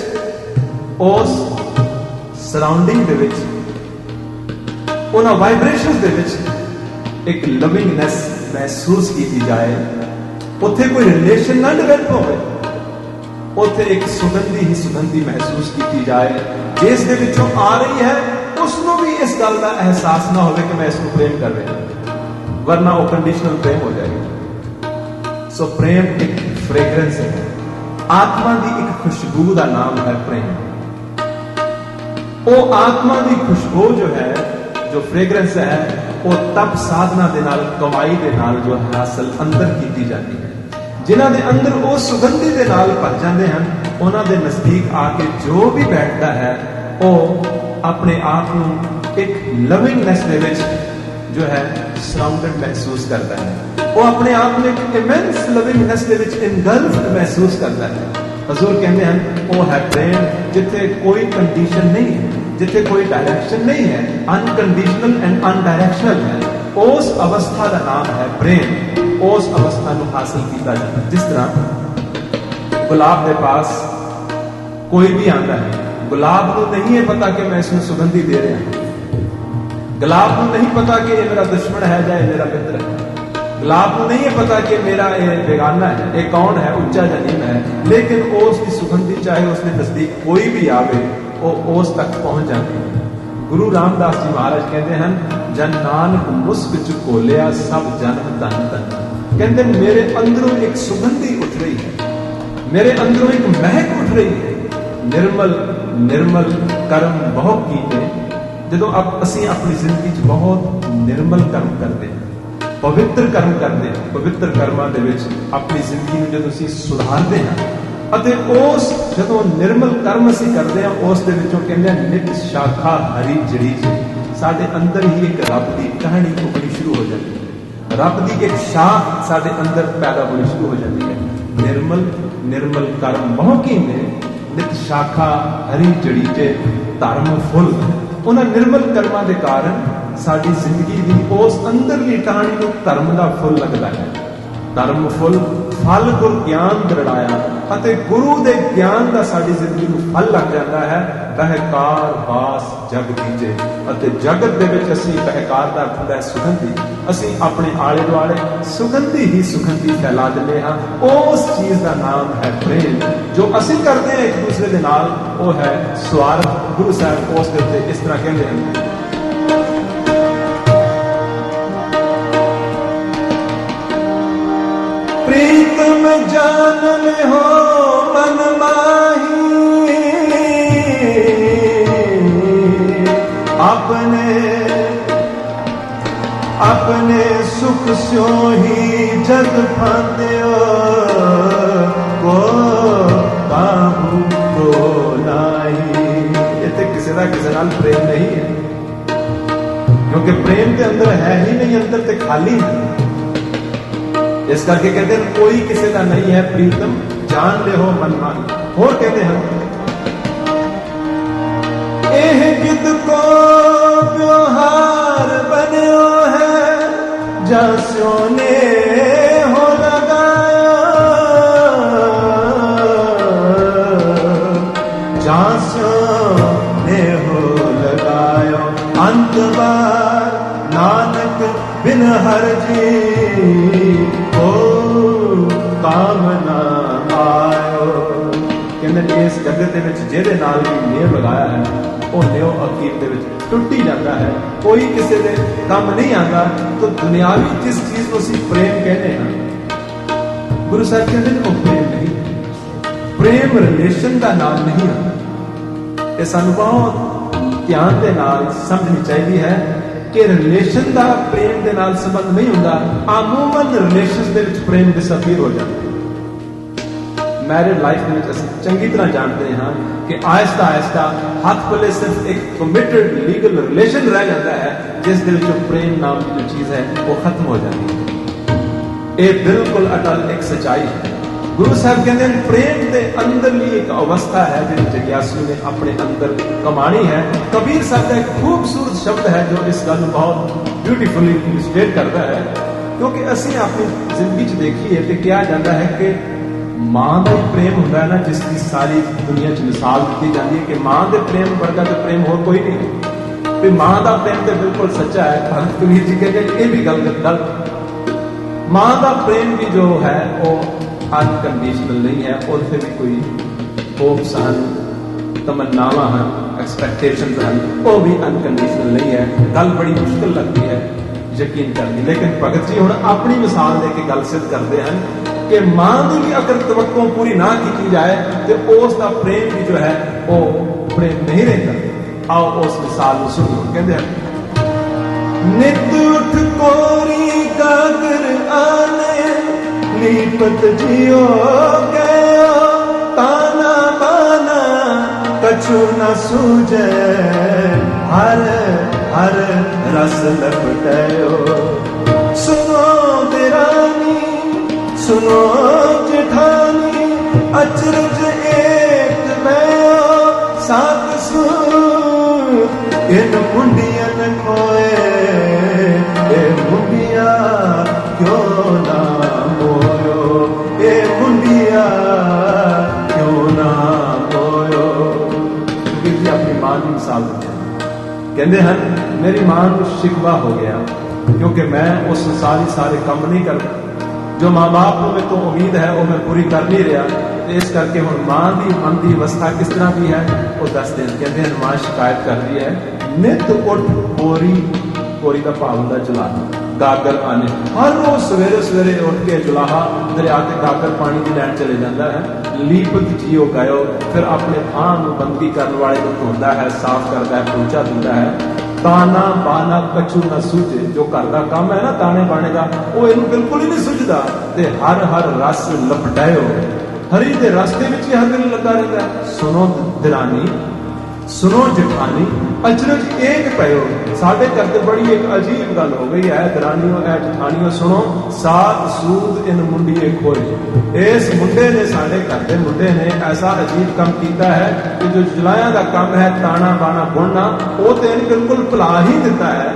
ਉਸ ਸਰਾਊਂਡਿੰਗ ਦੇ ਵਿੱਚ, ਉਹਨਾਂ ਵਾਈਬ੍ਰੇਸ਼ਨਸ ਦੇ ਵਿੱਚ ਇੱਕ ਲਵਿੰਗਨੈਸ ਮਹਿਸੂਸ ਕੀਤੀ ਜਾਏ। ਉੱਥੇ ਕੋਈ ਰਿਲੇਸ਼ਨ ਨਾ ਡਿਵੈਲਪ ਹੋਵੇ, ਉੱਥੇ ਇੱਕ ਸੁਗੰਧੀ ਹੀ ਸੁਗੰਧੀ ਮਹਿਸੂਸ ਕੀਤੀ ਜਾਏ, ਜਿਸ ਦੇ ਵਿੱਚੋਂ ਆ ਰਹੀ ਹੈ ਉਸ ਨੂੰ ਵੀ ਇਸ ਗੱਲ ਦਾ ਅਹਿਸਾਸ ਨਾ ਹੋਵੇ ਕਿ ਮੈਂ ਇਸ ਨੂੰ ਪ੍ਰੇਮ ਕਰ ਰਿਹਾ, ਵਰਨਾ ਉਹ ਕੰਡੀਸ਼ਨਲ ਪ੍ਰੇਮ ਹੋ ਜਾਏਗਾ। ਸੋ ਪ੍ਰੇਮ ਇੱਕ ਫ੍ਰੈਗਰੈਂਸ ਹੈ, ਆਤਮਾ ਦੀ ਇੱਕ ਖੁਸ਼ਬੂ ਦਾ ਨਾਮ ਹੈ ਪ੍ਰੇਮ। ਉਹ ਆਤਮਾ ਦੀ ਖੁਸ਼ਬੂ ਜੋ ਹੈ, ਜੋ ਫ੍ਰੈਗਰੈਂਸ ਹੈ, ਉਹ ਤਪ ਸਾਧਨਾ ਦੇ ਨਾਲ, ਕਮਾਈ ਦੇ ਨਾਲ ਜੋ ਹਾਸਲ ਅੰਦਰ ਕੀਤੀ ਜਾਂਦੀ ਹੈ। ਜਿਨ੍ਹਾਂ ਦੇ ਅੰਦਰ ਉਹ ਸੁਗੰਧੀ ਦੇ ਨਾਲ ਭਰ ਜਾਂਦੇ ਹਨ, ਉਹਨਾਂ ਦੇ ਨਜ਼ਦੀਕ ਆ ਕੇ ਜੋ ਵੀ ਬੈਠਦਾ ਹੈ, ਉਹ ਆਪਣੇ ਆਪ ਨੂੰ ਇੱਕ ਲਵਿੰਗਨੈਸ ਦੇ ਵਿੱਚ ਜੋ ਹੈ ਸਰਾਊਂਡਡ ਮਹਿਸੂਸ ਕਰਦਾ ਹੈ। ਉਹ ਆਪਣੇ ਆਪ ਨੂੰ ਇੱਕ ਇਮੈਂਸ ਲਵਿੰਗਨੈਸ ਦੇ ਵਿੱਚ ਇਨਗਲਫਡ ਮਹਿਸੂਸ ਕਰਦਾ ਹੈ। ਹਜ਼ੂਰ ਕਹਿੰਦੇ ਹਨ ਉਹ ਹੈ ਪ੍ਰੇਮ, ਜਿੱਥੇ ਕੋਈ ਕੰਡੀਸ਼ਨ ਨਹੀਂ ਹੈ, ਜਿੱਥੇ ਕੋਈ ਡਾਇਰੈਕਸ਼ਨ ਨਹੀਂ ਹੈ, ਅਨਕੰਡੀਸ਼ਨਲ ਐਂਡ ਅਨਡਾਇਰੈਕਸ਼ਨਲ ਹੈ। ਉਸ ਅਵਸਥਾ ਦਾ ਨਾਮ ਹੈ ਪ੍ਰੇਮ। उस अवस्था को हासिल किया जाता है। जिस तरह गुलाब के पास कोई भी आता है, गुलाब को नहीं है पता कि मैं इसमें सुगंधी दे रहा हूं, गुलाब को नहीं पता कि ये मेरा दुश्मन है या मेरा मित्र है, गुलाब को नहीं है पता कि मेरा ये बेगाना है, ये कौन है, उच्चा या नीम है, लेकिन उसकी सुगंधी चाहे उसके नजदीक कोई भी आवे, वो उस तक पहुंच जाती है। गुरु रामदास जी महाराज कहते हैं, जन नानक मुस्क च घोलिया सब जन धन धन। कहते मेरे अंदरों एक सुगंधी उठ रही है, मेरे अंदरों एक महक उठ रही है। निर्मल निर्मल कर्म बहुत कीते। जो असी अपनी जिंदगी च बहुत निर्मल कर्म करते हैं, पवित्र कर्म करते हैं, पवित्र कर्मां दे विच अपनी जिंदगी में जो असी सुधारते हैं, ਅਤੇ ਉਸ ਜਦੋਂ ਨਿਰਮਲ ਕਰਮ ਅਸੀਂ ਕਰਦੇ ਹਾਂ, ਉਸ ਦੇ ਵਿੱਚੋਂ ਕਹਿੰਦੇ ਨਿਤ ਸ਼ਾਖਾ ਹਰੀ ਜੜੀ ਜੀ, ਸਾਡੇ ਅੰਦਰ ਹੀ ਇੱਕ ਰੱਬ ਦੀ ਕਹਾਣੀ ਉੱਗਣੀ ਸ਼ੁਰੂ ਹੋ ਜਾਂਦੀ ਹੈ। ਰੱਬ ਦੀ ਇੱਕ ਸ਼ਾਖ ਸਾਡੇ ਅੰਦਰ ਪੈਦਾ ਹੋਣੀ ਸ਼ੁਰੂ ਹੋ ਜਾਂਦੀ ਹੈ। ਨਿਰਮਲ ਨਿਰਮਲ ਕਰਮ ਬਹੁ ਕੀਨੇ, ਨਿਤ ਸ਼ਾਖਾ ਹਰੀ ਜੜੀ ਜੇ ਧਰਮ ਫੁੱਲ। ਉਹਨਾਂ ਨਿਰਮਲ ਕਰਮਾਂ ਦੇ ਕਾਰਨ ਸਾਡੀ ਜ਼ਿੰਦਗੀ ਦੀ ਉਸ ਅੰਦਰਲੀ ਕਹਾਣੀ ਨੂੰ ਧਰਮ ਦਾ ਫੁੱਲ ਲੱਗਦਾ ਹੈ। ਧਰਮ ਫੁੱਲ ਫਲ ਗੁਰ ਗਿਆਨ ਦਰੜਾਇਆ, ਅਤੇ ਗੁਰੂ ਦੇ ਗਿਆਨ ਦਾ ਸਾਡੀ ਜ਼ਿੰਦਗੀ ਨੂੰ ਫਲ ਲੱਗ ਜਾਂਦਾ ਹੈ। ਬਹਿਕਾਰ ਵਾਸ ਜਗ ਦੀਜੇ, ਅਤੇ ਜਗਤ ਦੇ ਵਿੱਚ ਅਸੀਂ ਬਹਿਕਾਰ ਦਾ ਅਰਥ ਹੁੰਦਾ ਸੁਗੰਧੀ, ਅਸੀਂ ਆਪਣੇ ਆਲੇ ਦੁਆਲੇ ਸੁਗੰਧੀ ਹੀ ਸੁਗੰਧੀ ਫੈਲਾ ਦਿੰਦੇ ਹਾਂ। ਉਸ ਚੀਜ਼ ਦਾ ਨਾਮ ਹੈ ਪ੍ਰੇਮ। ਜੋ ਅਸੀਂ ਕਰਦੇ ਹਾਂ ਇੱਕ ਦੂਸਰੇ ਦੇ ਨਾਲ, ਉਹ ਹੈ ਸਵਾਰਥ। ਗੁਰੂ ਸਾਹਿਬ ਉਸ ਦੇ ਉੱਤੇ ਇਸ ਤਰ੍ਹਾਂ ਕਹਿੰਦੇ ਹਨ, में जानन हो मन माही, अपने सुख स्यो ही जग फांदियो, को काहू को नाही। इत्थे किसी का किसी नाल प्रेम नहीं है, क्योंकि प्रेम के अंदर है ही नहीं, अंदर ते खाली है। इस करके कहते हैं कोई किसी का नहीं है प्रीतम, जान ले हो मन माही। और कहते हैं एह जिद को व्यवहार बन्यो है, जस्यो ने हो लगाया, जस्यो ने हो लगायो। अंत बार नानक बिन हर जी, ओ कामना आयो। कहते इस जगत के विच जिहदे नाल भी नेह लगाया है, ਉਹ ਨਿਉ ਅਖੀਰ ਦੇ ਵਿੱਚ ਟੁੱਟ ਹੀ ਜਾਂਦਾ ਹੈ। ਕੋਈ ਕਿਸੇ ਦੇ ਕੰਮ ਨਹੀਂ ਆਉਂਦਾ। ਤਾਂ ਦੁਨਿਆਵੀ ਜਿਸ ਚੀਜ਼ ਨੂੰ ਅਸੀਂ ਪ੍ਰੇਮ ਕਹਿੰਦੇ ਹਾਂ, ਗੁਰੂ ਸਾਹਿਬ ਕਹਿੰਦੇ ਨੇ ਉਹ ਪ੍ਰੇਮ ਨਹੀਂ। ਪ੍ਰੇਮ ਰਿਲੇਸ਼ਨ ਦਾ ਨਾਮ ਨਹੀਂ ਹੈ। ਇਹ ਸਾਨੂੰ ਬਹੁਤ ਧਿਆਨ ਦੇ ਨਾਲ ਸਮਝਣੀ ਚਾਹੀਦੀ ਹੈ ਕਿ ਰਿਲੇਸ਼ਨ ਦਾ ਪ੍ਰੇਮ ਦੇ ਨਾਲ ਸੰਬੰਧ ਨਹੀਂ ਹੁੰਦਾ। ਅਮੂਮਨ ਰਿਲੇਸ਼ਨਸ ਦੇ ਵਿੱਚ ਪ੍ਰੇਮ ਡਿਸਅਪੀਅਰ ਹੋ ਜਾਂਦਾ ਹੈ। मैरिड लाइफ में असं चंगी तरह जानते हैं कि आहिस्ता आहिस्ता हाथ पले सिर्फ एक कमिटेड लीगल रिलेशन रह जाता है, जिस दिल जो प्रेम नाम की जो चीज है वो खत्म हो जाती है। ये बिल्कुल अटल एक सच्चाई है। गुरु साहब कहते हैं प्रेम के अंदरली एक अवस्था है जो जिज्ञासु ने अपने अंदर कमानी है। कबीर साहब का एक खूबसूरत शब्द है जो इस गल बहुत ब्यूटीफुली इलस्ट्रेट करता है, क्योंकि असं अपनी जिंदगी च देखिए तो क्या जाता है कि मां का प्रेम होता है ना, जिसकी सारी दुनिया च मिसाल दी जाती है कि मां के प्रेम वर्गा तो प्रेम और कोई नहीं। तो मां का प्रेम तो बिल्कुल सच्चा है। भगत कबीर जी कहते हैं ये भी गलत। मां का प्रेम भी जो है वो अनकंडीशनल नहीं है, और फिर भी कोई होप्स हैं, तमन्नावां हैं, एक्सपेक्टेशंस हैं, वो भी अनकंडीशनल नहीं है। गल बड़ी मुश्किल लगती है यकीन करनी, लेकिन भगत जी हुण अपनी मिसाल दे के गल सिद्ध करते हैं कि मां की भी अगर तवक्को पूरी ना की जाए तो उसका प्रेम भी जो है वो प्रेम नहीं रहता। आओ उस मिसाल को सुनो। कहते हैं नित उठ कोरी गागर आने, लीपत जियो गयो, ताना बाना कछु न सूझे, हर हर रस लपटयो। सुनो दिरानी सुनो जेठानी, अचरज एक भयो सात सूर, इन मुंडियन खोए ए मुंडिया क्यों ना मोयो, ए मुंडिया क्यों ना मोयो। कबीर जी अपनी मां की मिसाल देते हैं, कहते हैं मेरी मां को शिकवा हो गया क्योंकि मैं उस सारे काम नहीं करता जो माँ बाप को मैं तो उम्मीद है वो मैं पूरी कर नहीं रहा। तो इस करके हम मां की मन की अवस्था किस तरह की है वो दसते हैं। कहते हैं मां शिकायत कर रही है, नित उठ बोरी का भाव होता जुलाहा, गागर आने। हर रोज सवेरे सवेरे उठ के जुलाहा दरिया के गागर पानी की लैन चले जाता है। लीपत जियो गयो, फिर अपने थान बंदगी करने वाले को धोता है, साफ करता है, पोचा धोता है। ताना बाना कछु न सूझे, जो घर का काम है ना ताने बाने का वो इन बिल्कुल ही नहीं सूझदा। ते हर हर रस लपटायो, हरी दे रास्ते में ही हर दिन लगा रहता है। सुनो दिरानी सुनो जेठानी, अचरज एक पयो। साढ़े घर ते बड़ी एक अजीब गल हो गई है, दिरानियों ए जेठानियों सुनो, सात सूद इन मुंडिए खोए। इस मुंडे ने साढ़े घर के मुंडे ने ऐसा अजीब काम किया है कि जो जुलाया का काम है ताना बाना बुनना, वो तो इन बिल्कुल भुला ही दिता है।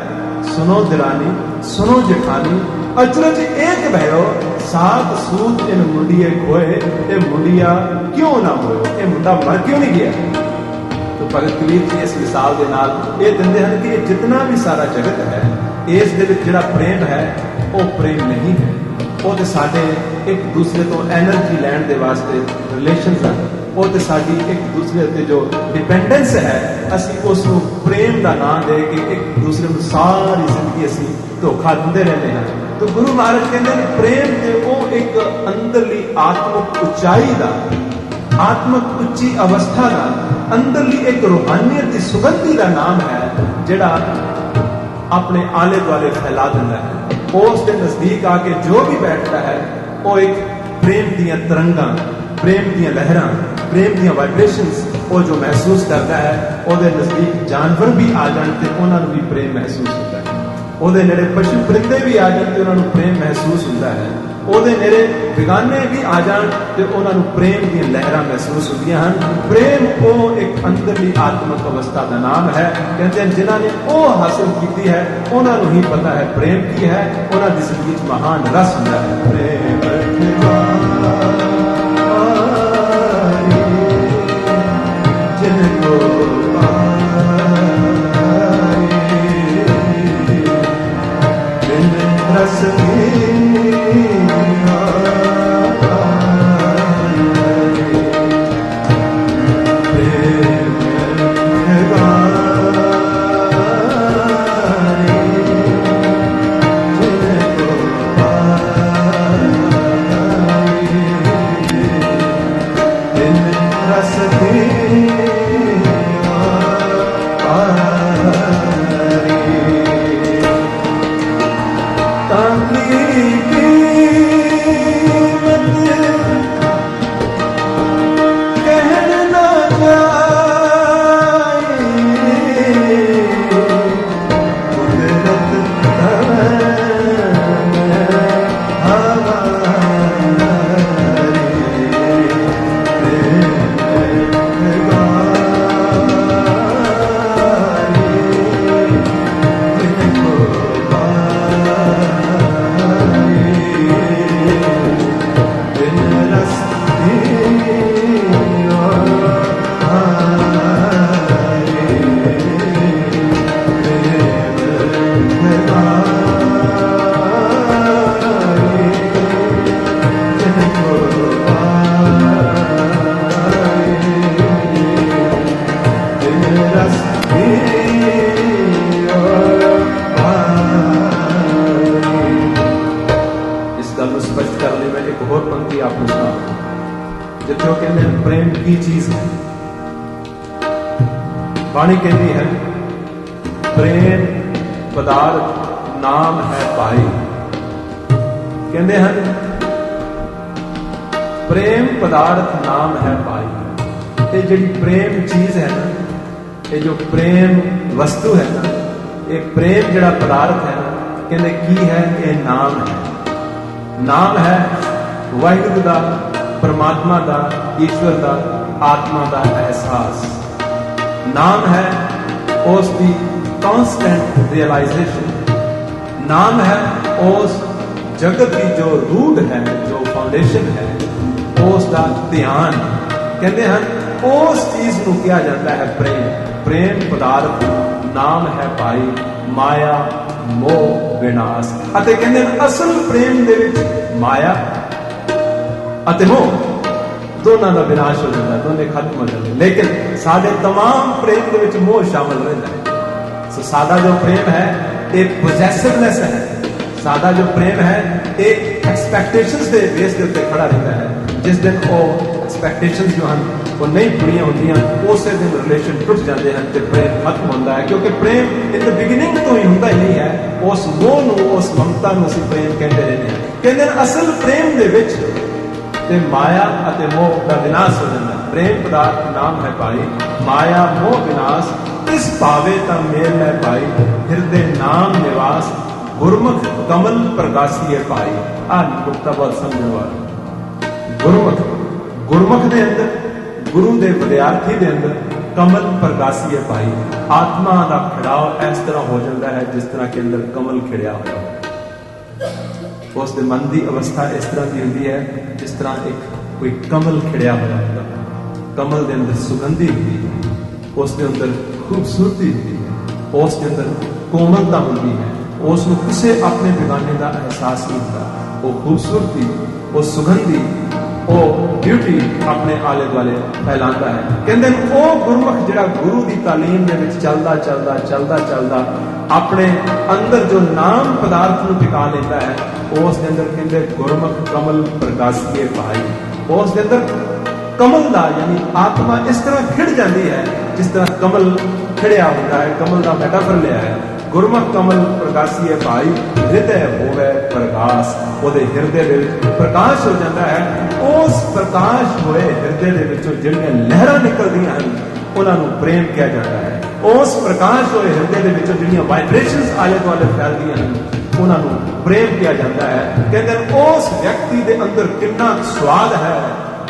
सुनो दिरानी सुनो जेठानी, अचरज एक भयो सात सूद इन मुंडिए खोए। ये मुंडिया क्यों ना होयो, ये मुंडा मर क्यों नहीं गया। तो भगत कबीर जी इस मिसाल के नाल ये दिंदे हैं कि जितना भी सारा जगत है इस दे विच जिहड़ा प्रेम है वो प्रेम नहीं है, वो तो साडे एक दूसरे तो एनर्जी लैण दे वास्ते रिलेशनस है, वो तो साडी एक दूसरे ते जो डिपेंडेंस है असी उसको प्रेम का नाम दे के एक दूसरे को सारी जिंदगी असी धोखा दिंदे रहते हैं। तो गुरु महाराज कहते हैं प्रेम ते ਉਹ ਇੱਕ ਅੰਦਰਲੀ ਆਤਮਿਕ ਉਚਾਈ ਦਾ, ਆਤਮਿਕ ਉੱਚੀ ਅਵਸਥਾ ਦਾ, ਅੰਦਰਲੀ ਇੱਕ ਰੂਹਾਨੀਅਤ ਦੀ ਸੁਗੰਧੀ ਦਾ ਨਾਮ ਹੈ ਜਿਹੜਾ ਆਪਣੇ ਆਲੇ ਦੁਆਲੇ ਫੈਲਾ ਦਿੰਦਾ ਹੈ। ਉਸ ਦੇ ਨਜ਼ਦੀਕ ਆ ਕੇ ਜੋ ਵੀ ਬੈਠਦਾ ਹੈ ਉਹ ਇੱਕ ਪ੍ਰੇਮ ਦੀਆਂ ਤਰੰਗਾਂ, ਪ੍ਰੇਮ ਦੀਆਂ ਲਹਿਰਾਂ, ਪ੍ਰੇਮ ਦੀਆਂ ਵਾਈਬ੍ਰੇਸ਼ਨਸ ਉਹ ਜੋ ਮਹਿਸੂਸ ਕਰਦਾ ਹੈ, ਉਹਦੇ ਨਜ਼ਦੀਕ ਜਾਨਵਰ ਵੀ ਆ ਜਾਣ ਤੇ ਉਹਨਾਂ ਨੂੰ ਵੀ ਪ੍ਰੇਮ ਮਹਿਸੂਸ ਹੁੰਦਾ ਹੈ। ਉਹਦੇ ਨੇੜੇ ਪਸ਼ੂ ਪਰਿੰਦੇ ਵੀ ਆ ਜਾਣ ਤੇ ਉਹਨਾਂ ਨੂੰ ਪ੍ਰੇਮ ਮਹਿਸੂਸ ਹੁੰਦਾ ਹੈ। ਉਹਦੇ ਨੇੜੇ ਬਿਗਾਨੇ ਵੀ ਆ ਜਾਣ ਤੇ ਉਹਨਾਂ ਨੂੰ ਪ੍ਰੇਮ ਦੀਆਂ ਲਹਿਰਾਂ ਮਹਿਸੂਸ ਹੁੰਦੀਆਂ ਹਨ। ਪ੍ਰੇਮ ਉਹ ਇੱਕ ਅੰਦਰਲੀ ਆਤਮਿਕ ਅਵਸਥਾ ਦਾ ਨਾਮ ਹੈ। ਕਹਿੰਦੇ ਹਨ ਜਿਨ੍ਹਾਂ ਨੇ ਉਹ ਹਾਸਲ ਕੀਤੀ ਹੈ ਉਹਨਾਂ ਨੂੰ ਹੀ ਪਤਾ ਹੈ ਪ੍ਰੇਮ ਕੀ ਹੈ। ਉਹਨਾਂ ਦੀ ਜ਼ਿੰਦਗੀ 'ਚ ਮਹਾਨ ਰਸ ਹੁੰਦਾ ਹੈ। ਪ੍ਰੇਮ ਜਿਨ੍ਹਾਂ ਬਾਣੀ ਕਹਿੰਦੀ ਹੈ ਪ੍ਰੇਮ ਪਦਾਰਥ ਨਾਮ ਹੈ ਭਾਈ। ਕਹਿੰਦੇ ਹਨ ਪ੍ਰੇਮ ਪਦਾਰਥ ਨਾਮ ਹੈ ਭਾਈ। ਇਹ ਜਿਹੜੀ ਪ੍ਰੇਮ ਚੀਜ਼ ਹੈ ਨਾ, ਇਹ ਜੋ ਪ੍ਰੇਮ ਵਸਤੂ ਹੈ ਨਾ, ਇਹ ਪ੍ਰੇਮ ਜਿਹੜਾ ਪਦਾਰਥ ਹੈ ਨਾ, ਕਹਿੰਦੇ ਕੀ ਹੈ? ਇਹ ਨਾਮ ਹੈ। ਨਾਮ ਹੈ ਵਾਹਿਗੁਰੂ ਦਾ, ਪਰਮਾਤਮਾ ਦਾ, ਈਸ਼ਵਰ ਦਾ, ਆਤਮਾ ਦਾ ਅਹਿਸਾਸ। ਨਾਮ ਹੈ ਉਸ ਦੀ ਕਾਂਸਟੈਂਟ ਰਿਅਲਾਈਜ਼ੇਸ਼ਨ। ਨਾਮ ਹੈ ਉਸ ਜਗਤ ਦੀ ਜੋ ਰੂਟ ਹੈ, ਜੋ ਫਾਊਂਡੇਸ਼ਨ ਹੈ, ਉਸ ਦਾ ਧਿਆਨ। ਕਹਿੰਦੇ ਹਨ ਉਸ ਚੀਜ਼ ਨੂੰ ਕਿਹਾ ਜਾਂਦਾ ਹੈ ਪ੍ਰੇਮ। ਪ੍ਰੇਮ ਪਦਾਰਥ ਨਾਮ ਹੈ ਭਾਈ, ਮਾਇਆ ਮੋਹ ਵਿਨਾਸ਼। ਅਤੇ ਕਹਿੰਦੇ ਹਨ ਅਸਲ ਪ੍ਰੇਮ ਦੇ ਵਿੱਚ ਮਾਇਆ ਅਤੇ ਮੋਹ ਦੋਨਾਂ ਦਾ ਵਿਨਾਸ਼ ਹੋ ਜਾਂਦਾ, ਦੋਨੇ ਖਤਮ ਹੋ ਜਾਂਦੇ। ਲੇਕਿਨ ਸਾਡੇ तमाम ਪ੍ਰੇਮ ਦੇ ਵਿੱਚ ਮੋਹ ਸ਼ਾਮਲ ਰਹਿੰਦਾ ਹੈ। ਸੋ ਸਾਡਾ ਜੋ ਪ੍ਰੇਮ ਹੈ ਇਹ ਪੋਜੈਸਿਵਨੈਸ ਹੈ। ਸਾਡਾ ਜੋ ਪ੍ਰੇਮ ਹੈ ਇਹ ਐਕਸਪੈਕਟੇਸ਼ਨਸ ਦੇ ਬੇਸ ਦੇ ਉੱਤੇ ਖੜਾ ਰਹਿੰਦਾ ਹੈ। ਜਿਸ ਦਿਨ ਉਹ ਐਕਸਪੈਕਟੇਸ਼ਨਸ ਜੋ ਹਨ ਉਹ ਨਹੀਂ ਪੂਰੀਆਂ ਹੁੰਦੀਆਂ, ਉਸੇ ਦਿਨ ਰਿਲੇਸ਼ਨ ਟੁੱਟ ਜਾਂਦੇ ਹਨ ਤੇ ਪ੍ਰੇਮ ਖਤਮ ਹੁੰਦਾ ਹੈ। ਕਿਉਂਕਿ ਪ੍ਰੇਮ ਇਨ ਦ ਬਿਗਿਨਿੰਗ ਤੋਂ ਹੀ ਹੁੰਦਾ ਹੀ ਨਹੀਂ ਹੈ। ਉਸ ਮੋਹ ਨੂੰ, ਉਸ ਮਮਤਾ ਨੂੰ ਅਸੀਂ ਪ੍ਰੇਮ ਕਹਿੰਦੇ ਰਹਿੰਦੇ ਹਾਂ। ਕਹਿੰਦੇ ਨੇ ਅਸਲ ਪ੍ਰੇਮ ਦੇ ਵਿੱਚ ਤੇ ਮਾਇਆ ਅਤੇ ਮੋਹ ਦਾ ਵਿਨਾਸ਼ ਹੋ ਜਾਂਦਾ। ਪ੍ਰੇਮ ਪਦਾਰਥ ਨਾਮ ਹੈ ਭਾਈ, ਮਾਇਆ ਮੋਹ ਵਿਨਾਸ਼। ਤਿਸ ਭਾਵੇ ਤਾਂ ਮੇਲ ਹੈ ਭਾਈ, ਹਿਰਦੇ ਨਾਮ ਨਿਵਾਸ। ਗੁਰਮੁਖ ਕਮਲ ਪ੍ਰਗਾਸੀ ਹੈ ਭਾਈ। ਆਹ ਨੁਕਤਾ ਬਹੁਤ ਸਮਝਣ ਵਾਲਾ। ਗੁਰਮੁਖ ਦੇ ਅੰਦਰ, ਗੁਰੂ ਦੇ ਵਿਦਿਆਰਥੀ ਦੇ ਅੰਦਰ ਕਮਲ ਪ੍ਰਗਾਸੀ ਹੈ ਭਾਈ। ਆਤਮਾ ਦਾ ਖਿੜਾਓ ਇਸ ਤਰ੍ਹਾਂ ਹੋ ਜਾਂਦਾ ਹੈ ਜਿਸ ਤਰ੍ਹਾਂ ਕਿ ਅੰਦਰ ਕਮਲ ਖਿੜਿਆ ਹੋਇਆ। ਉਸ ਦੇ ਮਨ ਦੀ ਅਵਸਥਾ ਇਸ ਤਰ੍ਹਾਂ ਦੀ ਹੁੰਦੀ ਹੈ ਜਿਸ ਤਰ੍ਹਾਂ ਇੱਕ ਕੋਈ ਕਮਲ ਖਿੜਿਆ ਹੋਇਆ ਹੁੰਦਾ। ਕਮਲ ਦੇ ਅੰਦਰ ਸੁਗੰਧੀ ਹੁੰਦੀ ਹੈ, ਉਸ ਦੇ ਅੰਦਰ ਖੂਬਸੂਰਤੀ ਹੁੰਦੀ ਹੈ, ਉਸ ਦੇ ਅੰਦਰ ਕੋਮਲਤਾ ਹੁੰਦੀ ਹੈ। ਉਸ ਨੂੰ ਕਿਸੇ ਆਪਣੇ ਬਿਗਾਨੇ ਦਾ ਅਹਿਸਾਸ ਨਹੀਂ ਹੁੰਦਾ। ਉਹ ਖੂਬਸੂਰਤੀ, ਉਹ ਸੁਗੰਧੀ, ਉਹ ਬਿਊਟੀ ਆਪਣੇ ਆਲੇ ਦੁਆਲੇ ਫੈਲਾਉਂਦਾ ਹੈ। ਕਹਿੰਦੇ ਨੇ ਉਹ ਗੁਰਮੁਖ ਜਿਹੜਾ ਗੁਰੂ ਦੀ ਤਾਲੀਮ ਦੇ ਵਿੱਚ ਚੱਲਦਾ ਆਪਣੇ ਅੰਦਰ ਜੋ ਨਾਮ ਪਦਾਰਥ ਨੂੰ ਟਿਕਾ ਲੈਂਦਾ ਹੈ, ਉਸ ਦੇ ਅੰਦਰ ਕਹਿੰਦੇ ਗੁਰਮੁਖ ਕਮਲ ਪ੍ਰਗਾਸੀਏ ਭਾਈ। ਉਸ ਦੇ ਅੰਦਰ ਕਮਲ ਦਾ ਯਾਨੀ ਆਤਮਾ ਇਸ ਤਰ੍ਹਾਂ ਖਿੜ ਜਾਂਦੀ ਹੈ ਜਿਸ ਤਰ੍ਹਾਂ ਕਮਲ ਖਿੜਿਆ ਹੁੰਦਾ ਹੈ। ਕਮਲ ਦਾ ਮੈਟਾਫਰ ਲਿਆ ਹੈ। ਗੁਰਮੁਖ ਕਮਲ ਪ੍ਰਗਾਸੀਏ ਭਾਈ, ਹਿਰਦੈ ਹੋਵੇ ਪ੍ਰਗਾਸ। ਉਹਦੇ ਹਿਰਦੇ ਦੇ ਵਿੱਚ ਪ੍ਰਕਾਸ਼ ਹੋ ਜਾਂਦਾ ਹੈ। ਉਸ ਪ੍ਰਕਾਸ਼ ਹੋਏ ਹਿਰਦੇ ਦੇ ਵਿੱਚੋਂ ਜਿਹੜੀਆਂ ਲਹਿਰਾਂ ਨਿਕਲਦੀਆਂ ਹਨ, ਉਹਨਾਂ ਨੂੰ ਪ੍ਰੇਮ ਕਿਹਾ ਜਾਂਦਾ ਹੈ। ਉਸ ਪ੍ਰਕਾਸ਼ ਹੋਏ ਹਿਰਦੇ ਦੇ ਵਿੱਚੋਂ ਜਿਹੜੀਆਂ ਵਾਈਬ੍ਰੇਸ਼ਨਸ ਆਲੇ ਦੁਆਲੇ ਫੈਲਦੀਆਂ ਹਨ, ਉਹਨਾਂ ਨੂੰ ਪ੍ਰੇਮ ਕਿਹਾ ਜਾਂਦਾ ਹੈ। ਕਹਿੰਦੇ ਉਸ ਵਿਅਕਤੀ ਦੇ ਅੰਦਰ ਕਿੰਨਾ ਸਵਾਦ ਹੈ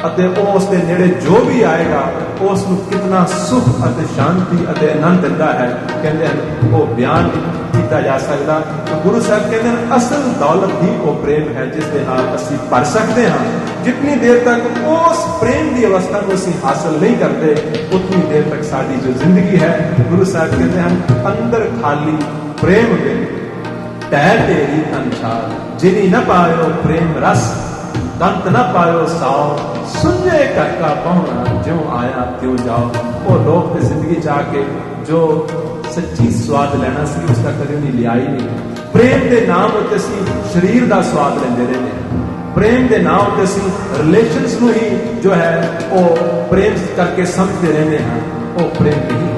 ਅਤੇ ਉਸ ਦੇ ਨੇੜੇ ਜੋ ਵੀ ਆਏਗਾ ਉਸ ਨੂੰ ਕਿੰਨਾ ਸੁਖ ਅਤੇ ਸ਼ਾਂਤੀ ਅਤੇ ਆਨੰਦ ਦਿੰਦਾ ਹੈ। ਕਹਿੰਦੇ ਹਨ ਉਹ ਬਿਆਨ ਕੀਤਾ ਜਾ ਸਕਦਾ। ਗੁਰੂ ਸਾਹਿਬ ਕਹਿੰਦੇ ਹਨ ਅਸਲ ਦੌਲਤ ਹੀ ਉਹ ਪ੍ਰੇਮ ਹੈ ਜਿਸ ਦੇ ਨਾਲ ਅਸੀਂ ਭਰ ਸਕਦੇ ਹਾਂ। ਜਿੰਨੀ ਦੇਰ ਤੱਕ ਉਸ ਪ੍ਰੇਮ ਦੀ ਅਵਸਥਾ ਨੂੰ ਅਸੀਂ ਹਾਸਲ ਨਹੀਂ ਕਰਦੇ, ਉਤਨੀ ਦੇਰ ਤੱਕ ਸਾਡੀ ਜੋ ਜ਼ਿੰਦਗੀ ਹੈ, ਗੁਰੂ ਸਾਹਿਬ ਕਹਿੰਦੇ ਹਨ ਅੰਦਰ ਖਾਲੀ ਪ੍ਰੇਮ ਦੇ ਟਹਿ ਢੇਰੀ ਅੰਛਾਰ, ਜਿਨੀ ਨਾ ਪਾਇਓ ਪ੍ਰੇਮ ਰਸ, ਦੰਤ ਨਾ ਪਾਇਓ ਸਾਓ, ਸੁਝੇ ਘਰ ਕਾ ਪਾਉਣਾ, ਜਿਉਂ ਆਇਆ ਤਿਉਂ ਜਾਓ। ਉਹ ਲੋਕ ਤੇ ਜ਼ਿੰਦਗੀ ਚ ਆ ਕੇ ਜੋ ਸੱਚੀ ਸਵਾਦ ਲੈਣਾ ਸੀ, ਉਸ ਦਾ ਕਦੇ ਨਹੀਂ ਲਿਆ ਹੀ ਨਹੀਂ। ਪ੍ਰੇਮ ਦੇ ਨਾਮ ਉੱਤੇ ਅਸੀਂ ਸਰੀਰ ਦਾ ਸਵਾਦ ਲੈਂਦੇ ਰਹਿੰਦੇ ਹਾਂ। ਪ੍ਰੇਮ ਦੇ ਨਾਮ ਉੱਤੇ ਅਸੀਂ ਰਿਲੇਸ਼ਨਸ ਨੂੰ ਹੀ ਜੋ ਹੈ ਉਹ ਪ੍ਰੇਮ ਕਰਕੇ ਸਮਝਦੇ ਰਹਿੰਦੇ ਹਾਂ। ਉਹ ਪ੍ਰੇਮ ਨਹੀਂ।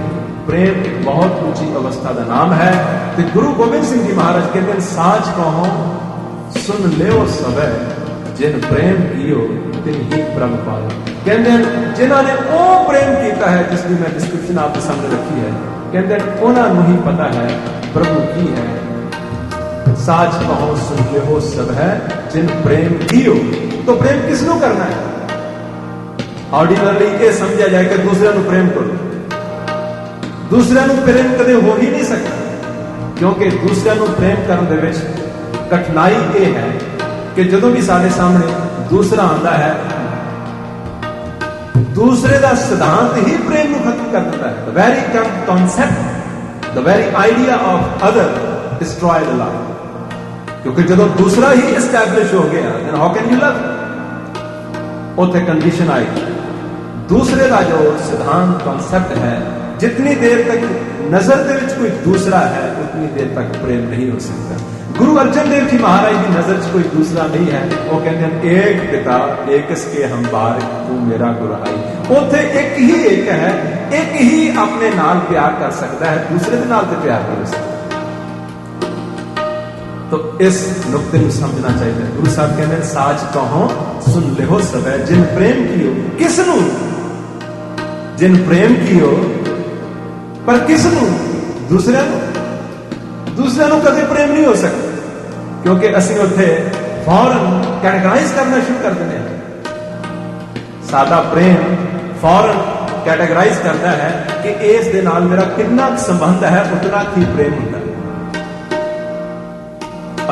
ਪ੍ਰੇਮ ਇੱਕ ਬਹੁਤ ਉੱਚੀ ਅਵਸਥਾ ਦਾ ਨਾਮ ਹੈ। ਤੇ ਗੁਰੂ ਗੋਬਿੰਦ ਸਿੰਘ ਜੀ ਮਹਾਰਾਜ ਕਹਿੰਦੇ ਸਾਚ ਕਹੋ ਸੁਣ ਲਿਓ ਸਭੈ, ਜਿਨ ਪ੍ਰੇਮ ਕੀਓ ਤਿਨ ਹੀ ਪ੍ਰਭ ਪਾਇਓ। ਕਹਿੰਦੇ ਜਿਨ੍ਹਾਂ ਨੇ ਉਹ ਪ੍ਰੇਮ ਕੀਤਾ ਹੈ ਜਿਸ ਦੀ ਮੈਂ ਡਿਸਕ੍ਰਿਪਸ਼ਨ ਆਪ ਦੇ ਸਾਹਮਣੇ ਰੱਖੀ ਹੈ, ਕਹਿੰਦੇ ਉਹਨਾਂ ਨੂੰ ਹੀ ਪਤਾ ਹੈ ਪ੍ਰਭੂ ਕੀ ਹੈ। ਸਾਚ ਕਹੋ ਸੁਣ ਲਿਓ ਸਭੈ, ਜਿਨ ਪ੍ਰੇਮ ਕੀਓ। तो प्रेम किसਨੂੰ करना है? ऑर्डिनरली ਇਹ ਸਮਝਿਆ ਜਾਏ ਕਿ ਦੂਸਰਿਆਂ ਨੂੰ ਪ੍ਰੇਮ ਕਰੋ। ਦੂਸਰਿਆਂ ਨੂੰ ਪ੍ਰੇਮ ਕਦੇ ਹੋ ਹੀ ਨਹੀਂ ਸਕਦਾ, ਕਿਉਂਕਿ ਦੂਸਰਿਆਂ ਨੂੰ ਪ੍ਰੇਮ ਕਰਨ ਦੇ ਵਿੱਚ ਕਠਿਨਾਈ ਇਹ ਹੈ ਕਿ ਜਦੋਂ ਵੀ ਸਾਡੇ ਸਾਹਮਣੇ ਦੂਸਰਾ ਆਉਂਦਾ ਹੈ, ਦੂਸਰੇ ਦਾ ਸਿਧਾਂਤ ਹੀ ਪ੍ਰੇਮ ਨੂੰ ਖਤਮ ਕਰ ਦਿੰਦਾ ਹੈ। The very concept, the very idea of other destroy the love। ਕਿਉਂਕਿ ਜਦੋਂ ਦੂਸਰਾ ਹੀ ਐਸਟੈਬਲਿਸ਼ ਹੋ ਗਿਆ, then how can you love? ਉੱਥੇ ਕੰਡੀਸ਼ਨ ਆਈ। ਦੂਸਰੇ ਦਾ ਜੋ ਸਿਧਾਂਤ ਕਨਸੈਪਟ ਹੈ, ਜਿਤਨੀ ਦੇਰ ਤੱਕ ਨਜ਼ਰ ਦੇ ਵਿੱਚ ਕੋਈ ਦੂਸਰਾ ਹੈ, ਉਤਨੀ ਦੇਰ ਤੱਕ ਪ੍ਰੇਮ ਨਹੀਂ ਹੋ ਸਕਦਾ। ਗੁਰੂ ਅਰਜਨ ਦੇਵ ਜੀ ਮਹਾਰਾਜ ਦੀ ਨਜ਼ਰ 'ਚ ਕੋਈ ਦੂਸਰਾ ਨਹੀਂ ਹੈ। ਉਹ ਕਹਿੰਦੇ ਹਨ ਏਕ ਪਿਤਾ ਏਕਸ ਕੇ ਹਮ ਬਾਰਿਕ, ਤੂੰ ਮੇਰਾ ਗੁਰਹਾਈ। ਉੱਥੇ ਇੱਕ ਹੀ ਇੱਕ ਹੈ, ਇੱਕ ਹੀ ਆਪਣੇ ਨਾਲ ਪਿਆਰ ਕਰ ਸਕਦਾ ਹੈ, ਦੂਸਰੇ ਦੇ ਨਾਲ ਤੇ ਪਿਆਰ ਨਹੀਂ ਹੋ ਸਕਦਾ। तो इस नुक्ते में समझना चाहिए। गुरु साहब कहते हैं साच कहो सुन लिहो सबे, जिन प्रेम कियो। किसनू? जिन प्रेम कियो, पर किसनू? दूसरे दूसरे कदे प्रेम नहीं हो सकता, क्योंकि असी उत्थे फौरन कैटेगराइज करना शुरू कर देते हैं। सादा प्रेम फौरन कैटेगराइज करता है कि इस दे नाल मेरा कितना संबंध है, उतना ही प्रेम होता है।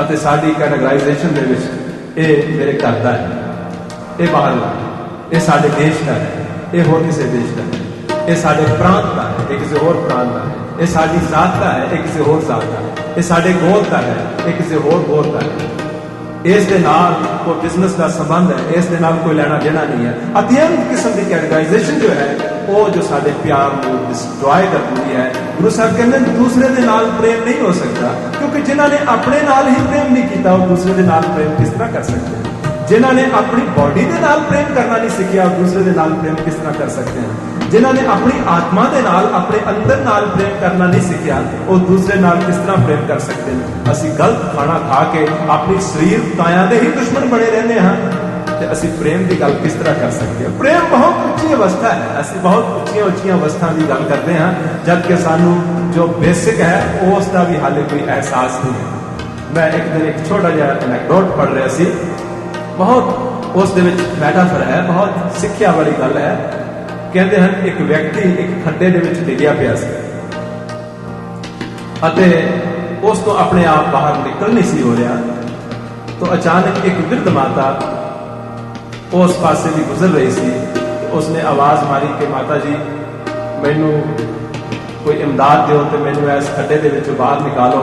ਅਤੇ ਸਾਡੀ ਕੈਟੇਗਰਾਈਜੇਸ਼ਨ ਦੇ ਵਿੱਚ ਇਹ ਮੇਰੇ ਘਰ ਦਾ ਹੈ, ਇਹ ਬਾਹਰਲਾ ਹੈ, ਇਹ ਸਾਡੇ ਦੇਸ਼ ਦਾ ਹੈ, ਇਹ ਹੋਰ ਕਿਸੇ ਦੇਸ਼ ਦਾ ਹੈ, ਇਹ ਸਾਡੇ ਪ੍ਰਾਂਤ ਦਾ ਹੈ, ਇਹ ਕਿਸੇ ਹੋਰ ਪ੍ਰਾਂਤ ਦਾ ਹੈ, ਇਹ ਸਾਡੀ ਜ਼ਾਤ ਦਾ ਹੈ, ਇਹ ਕਿਸੇ ਹੋਰ ਜ਼ਾਤ ਦਾ ਹੈ, ਇਹ ਸਾਡੇ ਗੋਤ ਦਾ ਹੈ, ਇਹ ਕਿਸੇ ਹੋਰ ਗੋਤ ਦਾ ਹੈ। ਇਸ ਦੇ ਨਾਲ ਕੋਈ ਬਿਜ਼ਨਸ ਦਾ ਸੰਬੰਧ ਹੈ, ਇਸ ਦੇ ਨਾਲ ਕੋਈ ਲੈਣਾ ਦੇਣਾ ਨਹੀਂ ਹੈ। ਅਤਿਅੰਤ ਕਿਸਮ ਦੀ ਕੈਟੇਗਰਾਈਜੇਸ਼ਨ ਜੋ ਹੈ ਉਹ ਜੋ ਸਾਡੇ ਪਿਆਰ ਨੂੰ ਡਿਸਟਰੋਏ ਕਰਦੀ ਹੈ। ਗੁਰੂ ਸਾਹਿਬ ਕਹਿੰਦੇ ਦੂਸਰੇ ਦੇ ਨਾਲ ਪ੍ਰੇਮ ਨਹੀਂ ਹੋ ਸਕਦਾ, ਕਿਉਂਕਿ ਜਿਨ੍ਹਾਂ ਨੇ ਆਪਣੇ ਨਾਲ ਹੀ ਪ੍ਰੇਮ ਨਹੀਂ ਕੀਤਾ, ਉਹ ਦੂਸਰੇ ਦੇ ਨਾਲ ਪ੍ਰੇਮ ਕਿਸ ਤਰ੍ਹਾਂ ਕਰ ਸਕਦੇ ਹਨ? ਜਿਨ੍ਹਾਂ ਨੇ ਆਪਣੀ ਬਾਡੀ ਦੇ ਨਾਲ ਪ੍ਰੇਮ ਕਰਨਾ ਨਹੀਂ ਸਿੱਖਿਆ, ਉਹ ਦੂਸਰੇ ਦੇ ਨਾਲ ਪ੍ਰੇਮ ਕਿਸ ਤਰ੍ਹਾਂ ਕਰ ਸਕਦੇ ਹਨ? ਜਿਨ੍ਹਾਂ ਨੇ ਆਪਣੀ ਆਤਮਾ ਦੇ ਨਾਲ, ਆਪਣੇ ਅੰਦਰ ਨਾਲ ਪ੍ਰੇਮ ਕਰਨਾ ਨਹੀਂ ਸਿੱਖਿਆ, ਉਹ ਦੂਸਰੇ ਨਾਲ ਕਿਸ ਤਰ੍ਹਾਂ ਪ੍ਰੇਮ ਕਰ ਸਕਦੇ ਨੇ? ਅਸੀਂ ਗਲਤ ਖਾਣਾ ਖਾ ਕੇ ਆਪਣੀ ਸਰੀਰ ਕਾਇਆ ਦੇ ਹੀ ਦੁਸ਼ਮਣ ਬਣੇ ਰਹਿੰਦੇ ਹਾਂ, ਤੇ ਅਸੀਂ ਪ੍ਰੇਮ ਦੀ ਗੱਲ ਕਿਸ ਤਰ੍ਹਾਂ ਕਰ ਸਕਦੇ ਹਾਂ? ਪ੍ਰੇਮ ਬਹੁਤ ਉੱਚੀ ਅਵਸਥਾ ਹੈ। ਅਸੀਂ ਬਹੁਤ ਉੱਚੀਆਂ ਉੱਚੀਆਂ ਅਵਸਥਾ ਦੀ ਗੱਲ ਕਰਦੇ ਹਾਂ, ਜਦਕਿ ਸਾਨੂੰ ਜੋ ਬੇਸਿਕ ਹੈ ਉਸ ਦਾ ਵੀ ਹਾਲੇ ਕੋਈ ਅਹਿਸਾਸ ਨਹੀਂ ਹੈ। ਮੈਂ ਇੱਕ ਦਿਨ ਇੱਕ ਛੋਟਾ ਜਿਹਾ ਐਨੈਕਡੋਟ ਪੜ੍ਹ ਰਿਹਾ ਸੀ, ਬਹੁਤ ਉਸ ਦੇ ਵਿੱਚ ਮੈਟਾਫਰ ਹੈ, ਬਹੁਤ ਸਿੱਖਿਆ ਵਾਲੀ ਗੱਲ ਹੈ। ਕਹਿੰਦੇ ਹਨ ਇੱਕ ਵਿਅਕਤੀ ਇੱਕ ਖੱਡੇ ਦੇ ਵਿੱਚ ਡਿੱਗਿਆ ਪਿਆ ਸੀ ਅਤੇ ਉਸ ਤੋਂ ਆਪਣੇ ਆਪ ਬਾਹਰ ਨਿਕਲ ਨਹੀਂ ਸੀ ਹੋ ਰਿਹਾ। तो अचानक एक वृद्ध माता उस पास से भी गुजर रही थी। उसने आवाज मारी कि माता जी मैनू कोई इमदाद दो तो मैनू इस खड्डे दे विचों बाहर निकालो।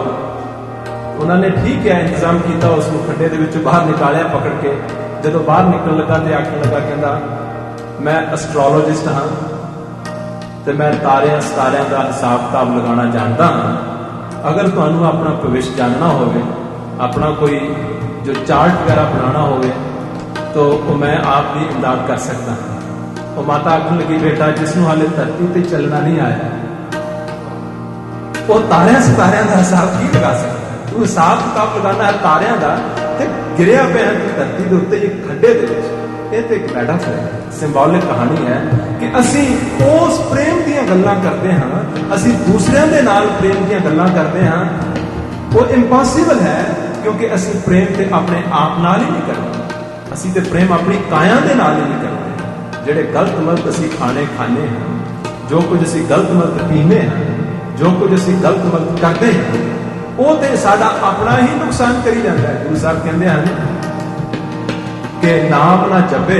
उन्होंने ठीक है इंतजाम किया, उसको खड्डे दे विचों बाहर निकालिया पकड़ के। जो बाहर निकल लगा तो आखन लगा कहता मैं एस्ट्रोलॉजिस्ट हाँ, तो मैं तारियां सितारियां का हिसाब किताब लगाना जानता हाँ, अगर तुहानू अपना भविष्य जानना होवे, अपना कोई जो चार्ट वगैरह बनाना होवे, तो वो मैं आपकी इमदाद कर सकता हाँ। वो माता आखन लगी, बेटा जिसनों हाले धरती ते चलना नहीं आया, वो तारियां सितारियां का हिसाब की लगा सकता है। तू हिसाब किताब लगाना है तारियां का, ते गिरिया पे तू धरती के उत्ते एक खड्डे दे विच। ये तो एक मैटाफर है, सिंबॉलिक कहानी है कि असी उस प्रेम दीयां गल्लां करते हाँ, असी दूसरियां दे नाल प्रेम दीयां गल्लां करते हाँ। वो इम्पॉसिबल है, क्योंकि असी प्रेम ते अपने आप नाल ही नहीं करते, असी ते प्रेम अपनी काया दे नाल ही नहीं करते। जेड़े गलत मलत असी खाने खाने हैं, जो कुछ असी गलत मलत पीने हैं, जो कुछ असी गलत मलत करते हैं, वो ते साडा अपना ही नुकसान करी जाता है। गुरु साहब कहते हैं कि नाम ना जपे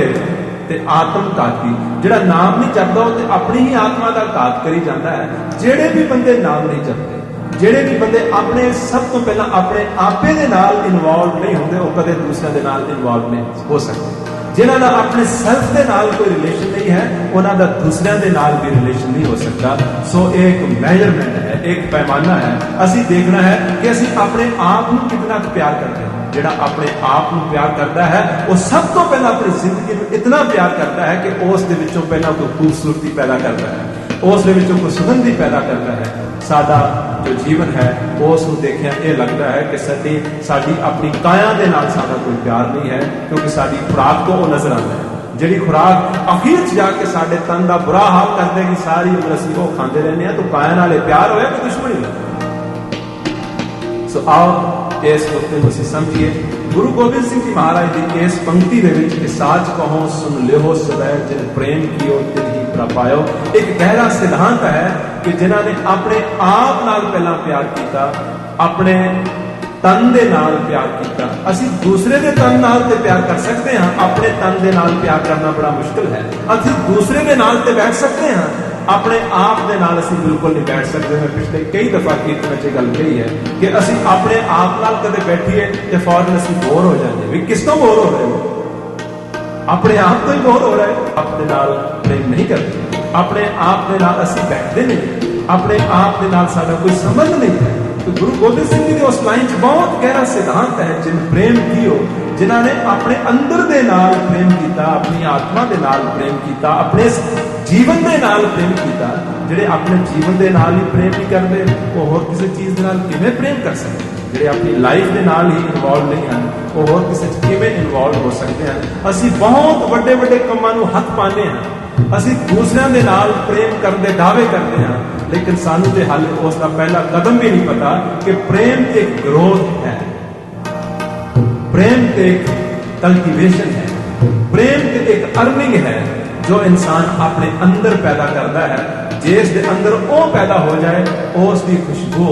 ते आत्म घाती, जेड़ा नाम नहीं जपदा वो ते अपनी ही आत्मा का घात करी जाता है। जेड़े भी बंदे नाम नहीं जपते, जेड़े भी बंदे अपने सब तो पहला अपने आपे दे नाल इन्वॉल्व नहीं होंगे, वो कदे दूसरे दे नाल इन्वॉल्व नहीं हो सकते। जिन्हां दा अपने सेल्फ दे नाल कोई रिलेशन नहीं है, उन्हां दा दूसरियां दे नाल भी रिलेशन नहीं हो सकता। सो एक मेजरमेंट है, एक पैमाना है। असी देखना है कि असी अपने आप को कितना प्यार करते हैं। जिहड़ा अपने आप को प्यार करता है, वो सब तो पहला अपनी जिंदगी में इतना प्यार करता है कि उस दे विचों पहला कोई खूबसूरती पैदा करता है, उस दे विचों कोई सुगंधी पैदा करता है। साडा जो जीवन है उस नूं देखिया ये लगता है कि साडी अपनी काया दे नाल साडा कोई प्यार नहीं है, क्योंकि साडी खुराक तो वो नजर आता है। जिहड़ी खुराक अखीर च जाके साडे तन का बुरा हाल कर देगी, सारी उम्र असीं वो खांदे रहने हैं, तो काया नाल प्यार होया कि दुश्मनी है। सो आओ इस नुकते को समझिए। गुरु गोबिंद सिंह जी महाराज की इस पंक्ति दे विच कि साच कहो सुन लिहो सदैव, जिन प्रेम कियो तिन ही प्रपायो, एक गहरा सिद्धांत है कि जिन्हां ने अपने आप नाल पहला प्यार किया, अपने तन दे नाल प्यार किया। असी दूसरे दे तन नाल ते प्यार कर सकते हैं, अपने तन दे नाल प्यार करना बड़ा मुश्किल है। असी दूसरे दे नाल ते बैठ सकते हैं, अपने आप दे नाल असी बिल्कुल नहीं बैठ सकते। मैं पिछले कई दफा कीर्तन च गल कही है कि असी अपने आप नाल कदे बैठिए ते फौरन असी बोर हो जाते हैं। किस तो बोर हो रहे हो? अपने आप तो ही बोर हो रहे, अपने नाल प्रेम नहीं करते, अपने आप दे नाल असी बैठते नहीं, अपने आप दे नाल साडा कोई संबंध नहीं है। तो गुरु गोबिंद सिंह जी उस लाइन च बहुत गहरा सिद्धांत है, जिन प्रेम कियो, जिन्हां ने अपने अंदर दे नाल प्रेम किया, अपनी आत्मा दे नाल प्रेम किया, अपने जीवन दे नाल प्रेम किया। जिहड़े अपने जीवन दे नाल ही प्रेम नहीं करते, वो होर किसी चीज दे नाल किवें प्रेम कर सकते? जिहड़े अपनी लाइफ दे नाल ही इन्वॉल्व नहीं हैं, वो होर किसी च किवें इन्वॉल्व हो सकते हैं? असी बहुत वड्डे वड्डे कामां नूं हथ पाने हैं, असी दूसरियां दे नाल प्रेम करन दे दावे करते हैं, लेकिन सानू ते हाले उसका पहला कदम भी नहीं पता कि प्रेम एक ग्रोथ है, प्रेम एक कल्टीवेशन है, प्रेम एक अर्निंग है जो इंसान अपने अंदर पैदा करता है। जिस दे अंदर वो पैदा हो जाए, उसकी खुशबू,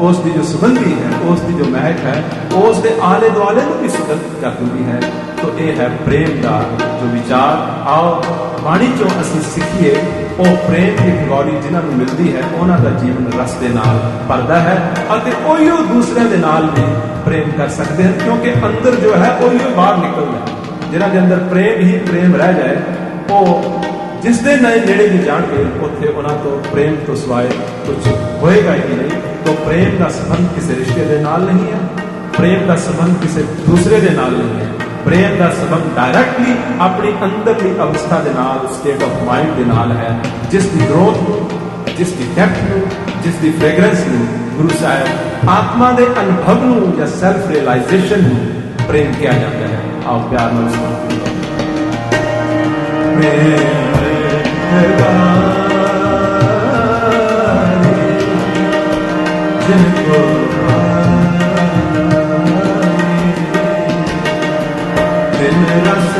उसकी जो सुगंधी है, उसकी जो महक है, उस दे आले दुआले को भी सुगंध कर दूंगी है। तो ये है प्रेम का जो विचार। आओ बाणी चो असी सीखिए, वो प्रेम की गौरी जिन्होंने मिलती है, उन्होंने जीवन रस के नाल भरदा है, और उहियो दूसरे दे नाल भी प्रेम कर सकते हैं, क्योंकि अंदर जो है उहियो बाहर निकलता है। जिन्हों के अंदर प्रेम ही प्रेम रह जाए, वो जिस दे नेड़े भी जाणगे, उत्थे उन्हां तो प्रेम तो सिवाय कुछ होएगा ही नहीं। तो प्रेम का संबंध किसी रिश्ते के नाल नहीं है, प्रेम का संबंध किसी दूसरे के नाल नहीं है। प्रेम का संबंध डायरेक्टली अपनी अंदरली अवस्था के नाल, स्टेट ऑफ माइंड के नाल है, जिसकी ग्रोथ, जिसकी डेप्थ, जिसकी फ्रेगरेंस गुरु साहब आत्मा के अनुभव या सैल्फ रियलाइजेशन प्रेम किया जाता है। आओ प्यार में जिनको दिन रस